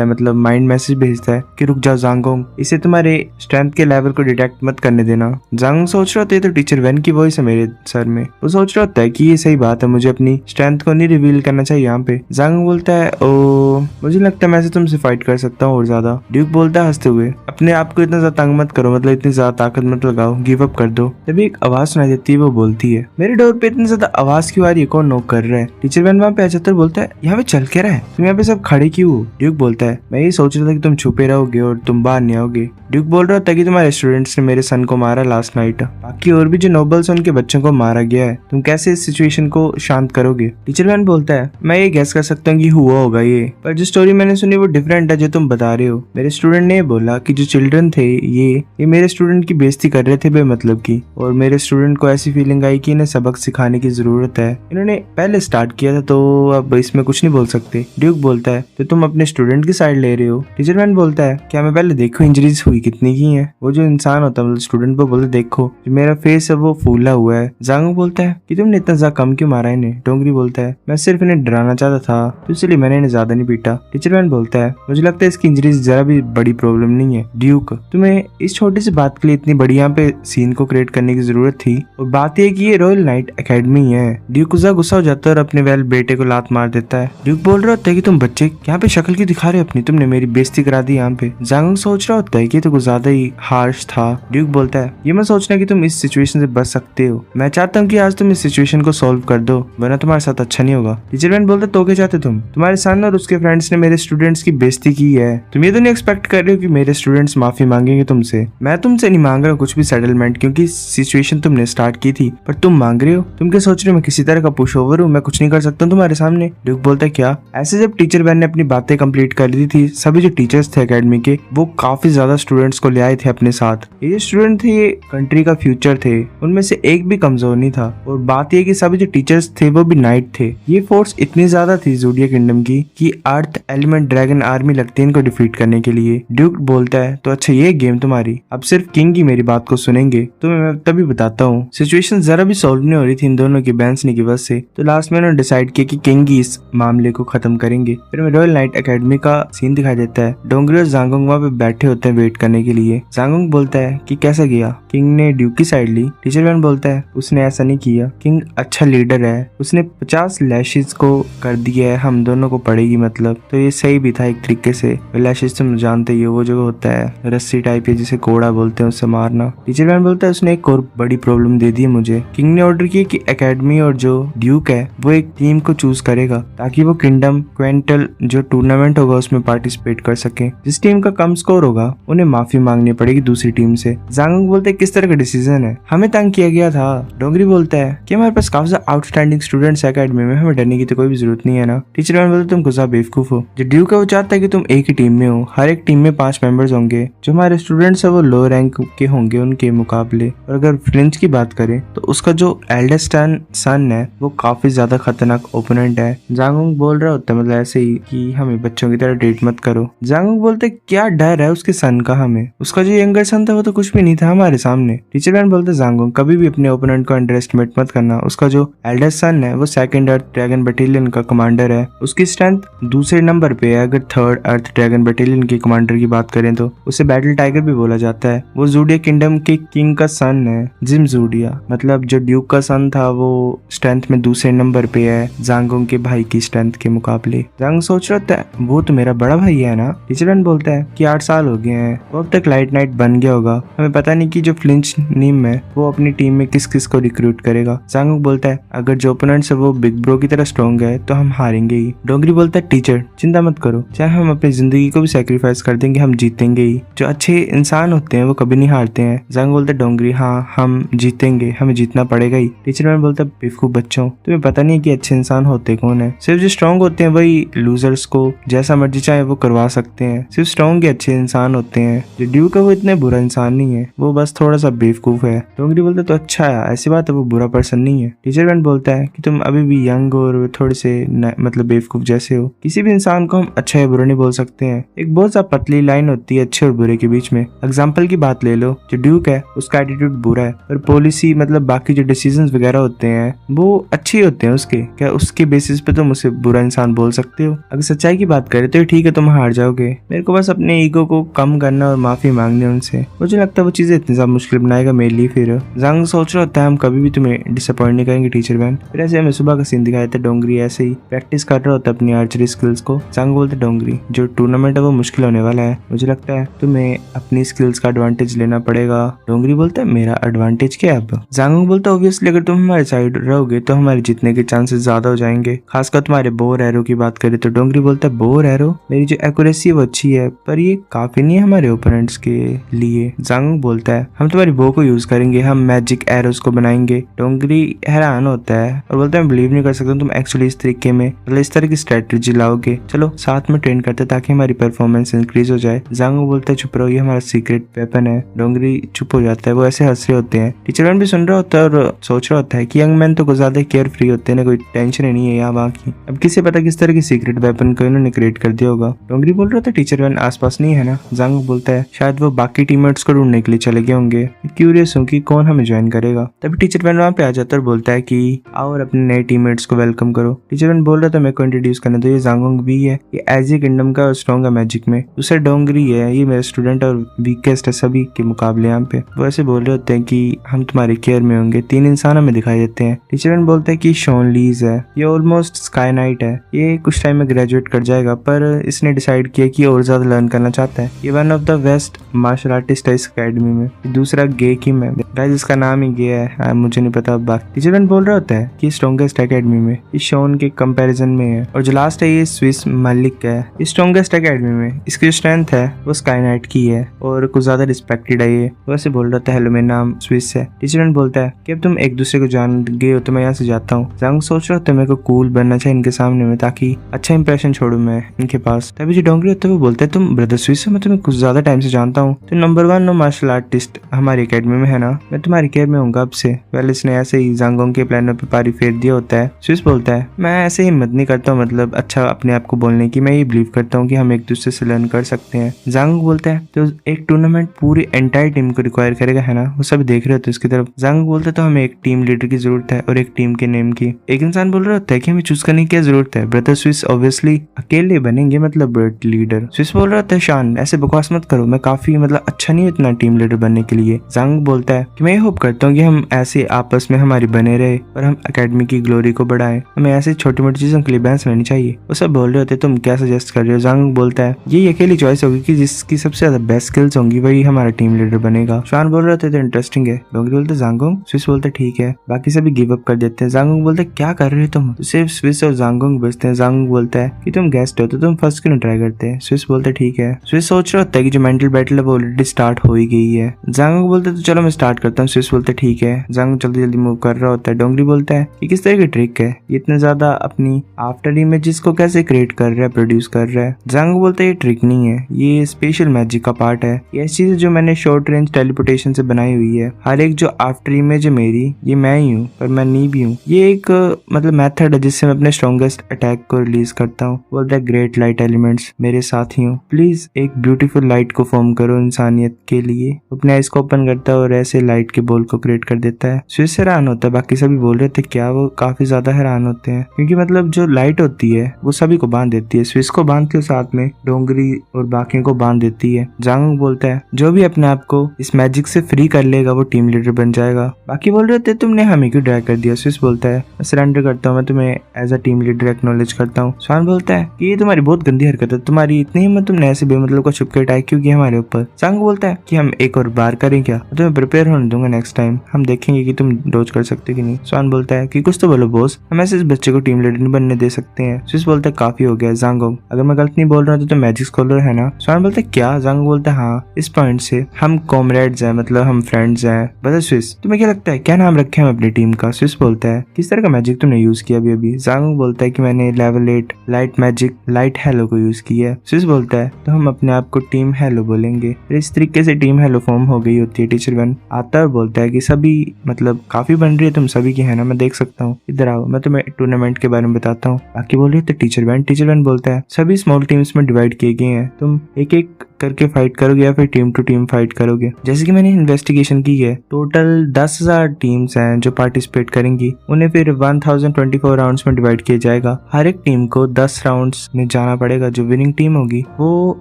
है, मतलब माइंड मैसेज भेजता है कि रुक जाओ ज़ांगोंग, इसे तुम्हारे स्ट्रेंथ के लेवल को डिटेक्ट मत करने देना। ज़ांगोंग सोच रहा होता है तो टीचर वैन की वॉइस है मेरे सर में। वो सोच रहा होता है कि ये सही बात है, मुझे अपनी स्ट्रेंथ को नहीं रिवील करना चाहिए यहाँ पे। ज़ांगोंग बोलता है ओ मुझे लगता है मैं तुमसे फाइट कर सकता हूँ और ज्यादा। ड्यूक बोलता है हंसते हुए अपने आप को इतना ज्यादा तंग मत करो, मतलब इतनी ज्यादा ताकत मत लगाओ, गिव अप कर दो। तभी एक आवाज सुनाई देती है। वो बोलती है मेरे डोर पे इतनी ज्यादा आवाज क्यों आ रही है, कौन नॉक कर रहा है? टीचर वैन वहाँ पे आ जाता है, बोलता है यहाँ पे चल के रहा है, तुम यहाँ पे सब खड़े क्यों हो? ड्यूक बोलता है मैं ये सोच रहा था कि तुम छुपे रहोगे और तुम बाहर नहीं आओगे। ड्यूक बोल रहा था कि तुम्हारे स्टूडेंट्स ने मेरे सन को मारा लास्ट नाइट, बाकी और भी जो नोबल्स उनके बच्चों को मारा गया है, तुम कैसे इस सिचुएशन को शांत करोगे? टीचर वैन बोलता है मैं ये गैस कर सकता हूँ कि हुआ होगा ये, पर जो स्टोरी मैंने सुनी वो डिफरेंट है जो तुम बता रहे हो। मेरे स्टूडेंट ने बोला कि जो चिल्ड्रन थे ये मेरे स्टूडेंट की बेइज्जती कर रहे थे बेमतलब की, और मेरे स्टूडेंट को ऐसी फीलिंग आई कि इन्हें सबक सिखाने की जरूरत है। इन्होंने पहले स्टार्ट किया था तो अब इसमें कुछ नहीं बोल सकते। ड्यूक बोलता है तो तुम अपने स्टूडेंट की साइड ले रहे हो? टीचर वैन बोलता है क्या मैं पहले देखो इंजरीज हुई कितनी की है? वो जो इंसान होता है मतलब स्टूडेंट को बोलते देखो जो मेरा फेस है वो फूला हुआ है। ज़ांगोंग बोलता है कि तुमने इतना ज्यादा कम क्यों मारा इन्हें? डोंगरी बोलता है मैं सिर्फ इन्हें डराना चाहता था तो इसलिए मैंने इन्हें ज्यादा नहीं पीटा। टीचर वैन बोलता है मुझे लगता है इसकी इंजरीज जरा भी बड़ी प्रॉब्लम नहीं है। ड्यूक तुम्हें इस छोटी सी बात के लिए इतनी बड़ी यहाँ पे सीन को क्रिएट करने की जरूरत थी? और बात यह कि ये रॉयल नाइट एकेडमी है। ड्यूक गुस्सा हो जाता है और अपने वेल बेटे को लात मार देता है। ड्यूक बोल रहा होता है कि तुम बच्चे यहाँ पे शक्ल क्यों दिखा रहे हो अपनी, तुमने मेरी बेइज्जती करा दी यहाँ पे। ज़ांगोंग सोच रहा होता है कि तो कुछ ज्यादा ही हार्श था। ड्यूक बोलता है ये मत सोचना कि तुम इस सिचुएशन से बच सकते हो, मैं चाहता हूँ कि आज तुम इस सिचुएशन को सॉल्व कर दो वरना तुम्हारे साथ अच्छा नहीं होगा। टीचर वैन बोलता है तो क्या चाहते तुम? तुम्हारे सन और उसके फ्रेंड्स ने मेरे स्टूडेंट्स की बेइज्जती की है, तुम ये तो नहीं एक्सपेक्ट कर रहे हो कि मेरे स्टूडेंट्स माफी मांगेंगे तुमसे? मैं तुमसे नहीं मांग रहा कुछ भी सेटलमेंट, क्योंकि सिचुएशन तुमने स्टार्ट की थी, पर तुम मांग रहे हो। तुम क्या सोच रहे हो मैं किसी तरह का पुश ओवर हूँ, मैं कुछ नहीं कर सकता तुम्हारे सामने? ड्यूक बोलता है क्या? ऐसे जब टीचर वैन ने अपनी बातें कंप्लीट कर दी थी, सभी जो टीचर्स थे एकेडमी के वो काफी ज्यादा स्टूडेंट्स को ले आए थे अपने साथ। ये स्टूडेंट थे ये कंट्री का फ्यूचर थे, उनमें से एक भी कमजोर नहीं था। और बात ये कि सभी जो टीचर्स थे वो भी नाइट थे। ये फोर्स इतनी ज्यादा थी ज़ोडिया किंगडम की कि अर्थ एलिमेंट ड्रैगन आर्मी लगती है इनको डिफीट करने के लिए। ड्यूक बोलता है तो अच्छा ये गेम तुम्हारी, अब सिर्फ किंग ही मेरी बात को सुनेंगे, तो मैं तभी बताता हूँ। सिचुएशन जरा भी सॉल्व नहीं हो रही थी इन दोनों की बैंसने की वजह से, तो लास्ट में उन्होंने डिसाइड किया कि किंग ही इस मामले को खत्म करेंगे। फिर में रॉयल नाइट एकेडमी का सीन दिखाई देता है। डोंगरी और ज़ांगोंग वहाँ पे बैठे होते हैं वेट करने के लिए। ज़ांगोंग बोलता है कि कैसा गया? किंग ने ड्यूक की साइड ली। टीचर वैन बोलता है उसने ऐसा नहीं किया, किंग अच्छा लीडर है, उसने 50 लैशेस को कर दिया है, हम दोनों को पड़ेगी मतलब, तो ये सही भी था एक तरीके से। लैशेस तुम जानते ही हो वो जो होता है रस्सी टाइप है जिसे कोड़ा बोलते हैं, उससे मारना। टीचर वैन बोलता है उसने एक और बड़ी प्रॉब्लम दे दी है मुझे। किंग ने ऑर्डर किया कि एकेडमी और जो ड्यूक है वो एक टीम को चूज करेगा ताकि वो किंगडम क्वेंटल जो टूर्नामेंट होगा उसमें पार्टिसिपेट कर सके। जिस टीम का कम स्कोर होगा उन्हें माफी मांगनी पड़ेगी दूसरी टीम से। ज़ांगोंग बोलते हैं किस तरह का डिसीजन है, हमें तंग किया गया था। डोंगरी बोलता है कि हमारे पास काफी आउटस्टैंडिंग स्टूडेंट्स एकेडमी में, हमें डरने की तो कोई भी जरूरत नहीं है ना। टीचर वैन बोलते तुम गुस्सा बेवकूफ हो। जो ड्यूक है वो चाहता है कि तुम एक ही टीम में हो, हर एक टीम में 5 मेंबर्स होंगे। जो हमारे स्टूडेंट्स है वो लो रैंक के होंगे उनके मुकाबले। और अगर फ्लिंच की बात करें तो उसका जो एल्डेस्ट सन है वो काफी ज्यादा खतरनाक ओपोनेंट है। ज़ांगोंग बोल रहा होता है मतलब ऐसे ही कि हमें बच्चों की तरह ट्रीट मत करो। ज़ांगोंग बोलते क्या डर है उसके सन का हमें, उसका जो यंगर सन था वो तो कुछ भी नहीं था हमारे सामने। टीचर वैन बोलते ज़ांगोंग कभी भी अपने ओपोनेंट को अंडर एस्टिमेट मत करना, उसका जो एल्डेस्ट सन है वो 2nd अर्थ ड्रैगन बटालियन का कमांडर है, उसकी स्ट्रेंथ दूसरे नंबर पे है। अगर 3rd अर्थ ड्रैगन बटालियन के कमांडर की बात करें तो उसे बैटल टाइगर भी बोला जाता है। वो ज़ोडिया किंगडम के किंग का सन है, जिम ज़ोडिया, मतलब जो ड्यूक का सन था वो स्ट्रेंथ में दूसरे नंबर पे है ज़ांगोंग के भाई की स्ट्रेंथ के मुकाबले। ज़ांगोंग सोच रहा है वो तो मेरा बड़ा भाई है ना। टीचर वैन बोलता है कि 8 साल हो गए हैं, वो अब तक लाइट नाइट बन गया होगा, हमें पता नहीं कि जो फ्लिंच नीम है वो अपनी टीम में किस किस को रिक्रूट करेगा। जांगुक बोलता है अगर जो ओपोनेंट है वो बिग ब्रो की तरह स्ट्रॉन्ग है तो हम हारेंगे ही। डोंगरी बोलता है टीचर चिंता मत करो, चाहे हम अपनी जिंदगी को भी सेक्रीफाइस कर देंगे, हम जीतेंगे ही। जो अच्छे इंसान होते हैं वो कभी नहीं हारते हैं। जांगुक बोलता है डोंगरी हाँ हम जीतेंगे, हमें जीतना पड़ेगा ही। टीचर मैन बोलता है बेवकूफ बच्चों, तुम्हें पता नहीं है कि अच्छे इंसान होते कौन है। सिर्फ जो स्ट्रॉन्ग होते हैं वही लूजर्स को जैसा मर्जी चाहे वो करवा सकते हैं। सिर्फ स्ट्रॉन्ग ही अच्छे इंसान होते हैं। जो ड्यूक है वो इतने बुरा इंसान नहीं है, वो बस थोड़ा सा बेवकूफ है। डोंगरी बोलता है तो अच्छा है, ऐसी बात है वो बुरा पर्सन नहीं है। टीचर मैन बोलता है कि तुम अभी भी यंग और थोड़े से मतलब बेवकूफ जैसे हो। किसी भी इंसान को हम अच्छा या बुरा नहीं बोल सकते हैं। एक बहुत सा पतली लाइन होती है अच्छे और बुरे के बीच में। एग्जाम्पल की बात ले लो, जो ड्यूक है उसका एटीट्यूड बुरा है पर पॉलिसी मतलब बाकी जो डिसीजन वगैरह होते हैं वो अच्छे होते हैं उसके। क्या उसके बेसिस पे तुम उसे बुरा इंसान बोल सकते हो? अगर सच्चाई की बात करें तो ठीक है तुम हार जाओगे, मेरे को बस अपने ईगो को कम करना और माफी मांगनी उनसे। मुझे लगता है वो चीजें इतनी ज्यादा मुश्किल बनाएगा मेरे लिए। फिर जांग सोच रहा होता है हम कभी भी तुम्हें डिसअपॉइंट नहीं करेंगे टीचर मैन। फिर ऐसे हमें सुबह का सीन दिखाया था, डोंगरी ऐसे ही प्रैक्टिस कर रहा होता है अपनी आर्चरी स्किल्स को। जांग बोलते डोंगरी जो टूर्नामेंट है वो मुश्किल होने वाला है, मुझे लगता है तुम्हें अपनी स्किल्स का एडवांटेज लेना पड़ेगा। डोंगरी बोलता है मेरा एडवांटेज क्या है अब? जांग बोलता है ऑब्वियसली अगर तुम हमारे साइड रहोगे तो हमारे जीतने के चांसेस ज्यादा हो जाएंगे, खासकर तुम्हारे बोर एरो की बात करें तो। डोंगरी बोलता है बोर एरो, मेरी जो एक्यूरेसी है वो अच्छी है पर ये काफी नहीं है हमारे ओपोनेंट्स के लिए। जांग बोलता है हम तुम्हारी बो को यूज करेंगे, हम मैजिक एरोस को बनाएंगे। डोंगरी हैरान होता है और बोलता है बिलीव नहीं कर सकता तुम एक्चुअली इस तरीके में मतलब इस तरह की स्ट्रेटेजी लाओगे, चलो साथ में ट्रेन करते ताकि हमारी परफॉर्मेंस इंक्रीज हो जाए। जांग बोलता है चुप रहो, ये हमारा सीक्रेट वेपन है। डोंगरी चुप हो जाता है, वो ऐसे हंस रहे होते हैं। टीचर मैन भी सुन रहा होता है और सोच रहा होता है कि यंग मैन तो कुछ ज्यादा केयर फ्री होते हैं ना, कोई टेंशन ही नहीं है यहाँ वहाँ की। अब किसे पता किस तरह की सीक्रेट वेपन को इन्होंने क्रिएट कर दिया होगा। डोंगरी बोल रहा था टीचर मैन आसपास नहीं है ना। जांग बोलता है शायद वो बाकी टीममेट्स को ढूंढने के लिए चले गए होंगे, क्यूरियस हूँ कि कौन हमें ज्वाइन करेगा। तभी टीचर मैन वहाँ पे आ जाता है और बोलता है कि आओ और अपने नए टीममेट्स को वेलकम करो। टीचर मैन बोल रहा था मेरे को इंट्रोड्यूस करने दो, ये जांगोंग भी है, ये एजी किंगडम का स्ट्रॉन्ग है मैजिक में। दूसरा डोंगरी है, ये मेरा स्टूडेंट और वीकेस्ट है सभी के मुकाबले यहाँ पे। वो ऐसे बोल रहे होते हैं कि हम तुम्हारे केयर में होंगे। 3 इंसान हमें दिखाई देते हैं। टीचर मैन बोलते हैं कि शॉन लीज है, ये ऑलमोस्ट स्काई नाइट है, ये कुछ टाइम में ग्रेजुएट कर जाएगा पर इसने डिसाइड किया कि और ज्यादा लर्न करना चाहता है। ये one of the best martial artist है इस अकेडमी में। दूसरा गे किम है, गाइस इसका नाम ही गे है, मुझे नहीं पता बाकी। टीचर मैन बोल रहा होता है कि स्ट्रॉन्गेस्ट अकेडमी में इस शॉन के कंपैरिजन में है। और जो लास्ट है ये स्विस मलिक है, इस स्ट्रॉन्गेस्ट अकेडमी में इसकी स्ट्रेंथ है वो स्काई नाइट की है और कुछ ज्यादा रिस्पेक्टेड है ये। वैसे बोल रहा था हेलो मेरा नाम स्विस है। टीचर मैन बोलता है कि अब तुम एक दूसरे को जान गए हो तो मैं यहाँ से जाता हूँ। जांग सोच रहा होता है मेरे को कूल बनना चाहिए इनके सामने में ताकि अच्छा इंप्रेशन छोड़ू मैं इनके पास। तभी जो डोंगरी होता है वो बोलता है तुम ब्रदर स्विस हो, मैं तुम्हें कुछ ज्यादा टाइम से जानता हूँ, तुम नंबर 1 मार्शल आर्टिस्ट हमारी अकेडमी में है ना, मैं तुम्हारी केयर में हूँ अब से। वेल इसने ऐसे ही जांगोंग के प्लानों पे पारी फेर दिया होता है। स्विस बोलता है मैं ऐसे हिम्मत नहीं करता हूँ मतलब अच्छा अपने आप को बोलने की, मैं ये बिलीव करता हूँ कि हम एक दूसरे से लर्न कर सकते हैं। जांग बोलता है तो एक टूर्नामेंट पूरी एंटायर टीम को रिक्वायर करेगा है ना, वो सब देख रहे होते उसकी तरफ। जांग बोलता है तो हमें एक टीम लीडर की जरूरत है और एक टीम के नेम की। एक इंसान बोल रहा होता है कि हमें चूज करने की क्या जरूरत है, ब्रदर स्विस ऑब्वियसली अकेले बनेंगे मतलब लीडर। स्विस बोल रहा होता है शान ऐसे बकवास मत करो, मैं काफी मतलब अच्छा नहीं हूँ इतना टीम लीडर बनने के लिए। जांग बोलता है कि मैं होप करता हूँ कि हम ऐसे आपस में हमारी बने रहे और हम अकेडमी की ग्लोरी को बढ़ाएं, हमें ऐसे छोटी मोटी चीजों के लिए बहस रहनी चाहिए। वो सब बोल रहे होते तुम क्या सजेस्ट कर रहे हो। जांग बोलता है ये अकेली चॉइस होगी कि जिसकी सबसे ज्यादा बेस्ट स्किल्स होंगी वही हमारा टीम लीडर बनेगा। शान बोल रहे थे तो इंटरेस्टिंग है। डोंगरी बोलते जांगोंग, स्विस बोलते ठीक है, बाकी सभी गिव अप कर देते हैं। जांगोंग बोलते क्या कर रहे हो तुम, सिर्फ स्विस और जांगोंग बचते हैं। जांगोंग बोलता है कि तुम गेस्ट हो तो तुम फर्स्ट क्यों ट्राई करते हैं। स्विस बोलते ठीक है। स्विस सोच रहा होता है कि जो मेंटल बैटल है वो ऑलरेडी स्टार्ट हो ही गई है। जांगोंग बोलते तो चलो मैं स्टार्ट करता हूँ। स्विस बोलते ठीक है। जांगोंग जल्दी जल्दी मूव कर रहा होता है। डोंगरी बोलता है कि किस तरह की ट्रिक है, ये इतना ज्यादा अपनी आफ्टर इमेजेस को कैसे क्रिएट कर रहा है, प्रोड्यूस कर रहा है। जांगोंग बोलता है ये ट्रिक नहीं है, ये स्पेशल मैजिक का पार्ट है, ये ऐसी चीज जो मैंने शॉर्ट रेंज टेलीपोर्टेशन से बनाई हुई है। हर एक जो आफ्टर इमेज है मेरी ये मैं ही हूँ पर मैं नहीं भी हूँ। ये एक मतलब मेथड है जिससे मैं अपने स्ट्रॉन्गेस्ट अटैक को रिलीज करता हूँ। बोलता है ग्रेट लाइट एलिमेंट्स मेरे साथ ही हो, प्लीज एक ब्यूटीफुल लाइट को फॉर्म करो इंसानियत के लिए। अपने आइज को ओपन करता है और ऐसे लाइट के बॉल को क्रिएट कर देता है। स्विस हैरान होता है, बाकी सभी बोल रहे थे क्या, वो काफी ज्यादा हैरान होते हैं क्योंकि मतलब जो लाइट होती है वो सभी को बांध देती है। स्विस को बांधती है, साथ में डोंगरी और बाकियों को बांध देती है। जांगोंग बोलता है जो भी अपने आप को इस मैजिक से फ्री कर लेगा वो टीम लीडर बन जाएगा। बाकी बोल रहे थे तुमने हमें क्यों ड्रैग कर दिया। स्विस बोलता है मैं सरेंडर करता हूँ, मैं तुम्हें as a team leader acknowledge करता हूँ। स्वान बोलता है कि ये तुम्हारी बहुत गंदी हरकत है, तुम्हारी इतनी हिम्मत तुमने ऐसे बेमतलब को छुप के अटैक क्यों किया हमारे ऊपर। जांगोंग बोलता है कि हम एक और बार करें क्या, तुम्हें प्रिपेयर होने होने दूंगा नेक्स्ट टाइम, हम देखेंगे कि तुम डोज कर सकते कि नहीं। स्वान बोलता है कि कुछ तो बोलो बॉस, हम ऐसे इस बच्चे को टीम लीडर नहीं बनने दे सकते हैं। स्विस बोलता है काफी हो गया ज़ांगोंग, अगर मैं गलत नहीं बोल रहा हूँ तो मैजिक स्कॉलर है ना। स्वान बोलता है क्या? ज़ांगोंग बोलता है हाँ, इस पॉइंट से हम कॉमरेड्स हैं, मतलब हम फ्रेंड्स हैं। बता स्विस तुम्हें क्या लगता है क्या नाम रखे हम अपनी टीम का? स्विस बोलता है किस तरह का मैजिक तुमने यूज किया अभी? ज़ांगोंग बोलता है कि मैंने level 8 light magic light hello को यूज किया है। स्विस बोलता है तो हम अपने आप को टीम हेलो बोलेंगे। फिर इस तरीके से टीम हेलो फॉर्म हो गई होती है। टीचर वन आता है और बोलता है कि सभी मतलब काफी बन रही है, तुम सभी की है ना, मैं देख सकता हूँ, इधर आओ मैं तुम्हें टूर्नामेंट के बारे में बताता हूँ। बाकी बोल रही है टीचर वन बोलता है सभी स्मॉल टीम्स में डिवाइड किए गए हैं, तुम एक एक करके फाइट करोगे या फिर टीम टू टीम फाइट करोगे। जैसे कि मैंने इन्वेस्टिगेशन की है, टोटल 10,000 टीम्स हैं जो पार्टिसिपेट करेंगी, उन्हें फिर 1024 राउंड्स में डिवाइड किया जाएगा। हर एक टीम को 10 राउंड्स में जाना पड़ेगा। जो विनिंग टीम होगी वो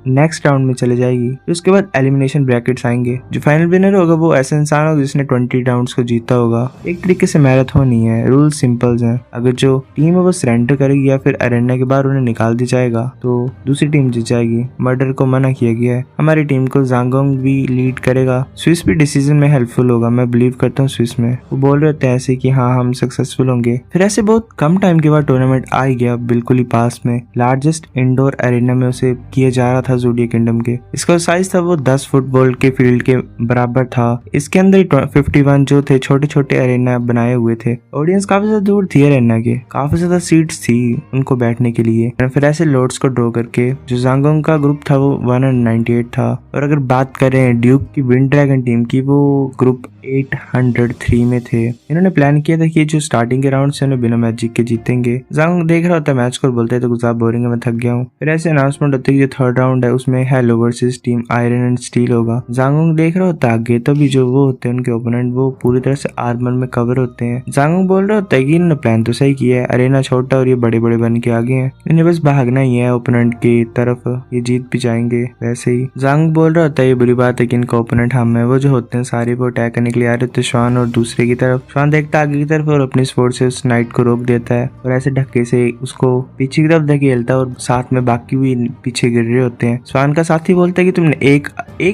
नेक्स्ट राउंड में चले जाएगी। फिर उसके बाद एलिमिनेशन ब्रैकेट्स आएंगे। जो फाइनल विनर होगा वो ऐसा इंसान होगा जिसने 20 राउंड्स को जीता होगा। एक तरीके से मैराथन ही है, रूल सिंपल्स हैं। अगर जो टीम है वो सरेंडर करेगी या फिर अरेना के बाहर उन्हें निकाल दी जाएगा तो दूसरी टीम जीत जाएगी। मर्डर को मना किया गया है। हमारी टीम को ज़ांगोंग भी लीड करेगा। स्विस भी डिसीजन में हेल्पफुल होगा, मैं बिलीव करता हूँ स्विस में। वो बोल रहे थे ऐसे कि हाँ हम सक्सेसफुल होंगे। फिर ऐसे बहुत कम टाइम के बाद टूर्नामेंट आ ही गया, बिल्कुल ही पास में लार्जेस्ट इंडोर अरेना में उसे किया जा रहा था ज़ोडिया किंगडम के। इसका साइज था वो 10 फुटबॉल के फील्ड के बराबर था। इसके अंदर 51 जो थे छोटे छोटे अरेना बनाए हुए थे। ऑडियंस काफी ज्यादा दूर थी अरेना के, काफी ज्यादा सीट्स थी उनको बैठने के लिए। फिर ऐसे लोड्स को ड्रॉ करके जो ज़ांगोंग का ग्रुप था वो 198 था। और अगर बात करें ड्यूक की विंड ड्रैगन टीम की, वो ग्रुप 803 में थे। इन्होंने प्लान किया था कि जो स्टार्टिंग के राउंड से उन्हें बिना मैच जीत के जीतेंगे। ज़ांगोंग देख रहा होता है मैच को और बोलता है तो गुजार बोरिंग है, मैं थक गया हूँ। फिर ऐसे अनाउंसमेंट होती है कि जो थर्ड राउंड है उसमें hello versus team iron and steel होगा। ज़ांगोंग देख रहा होता है आगे, तभी जो वो होते हैं उनके ओपोनेंट वो पूरी तरह से आर्मर में कवर होते हैं। ज़ांगोंग बोल रहा होता है कि इन्होंने प्लान तो सही किया है, अरेना छोटा और ये बड़े बड़े बन के आगे हैं, इन्हें बस भागना ही है ओपोनेंट की तरफ, ये जीत भी जाएंगे। वैसे ही ज़ांगोंग बोल रहा होता है ये बुरी बात है कि इनका ओपोनेंट हम है। वो जो होते हैं सारे वो अटैक करने के लिए आ रहे होते हैं श्वान और दूसरे की तरफ। श्वान देखता आगे की तरफ और अपनी स्पोर्ट से उस नाइट को रोक देता है और ऐसे धक्के से उसको पीछे की तरफ धकेलता है और साथ में बाकी भी पीछे गिर रहे होते हैं। श्वान का साथी बोलता है कि तुमने एक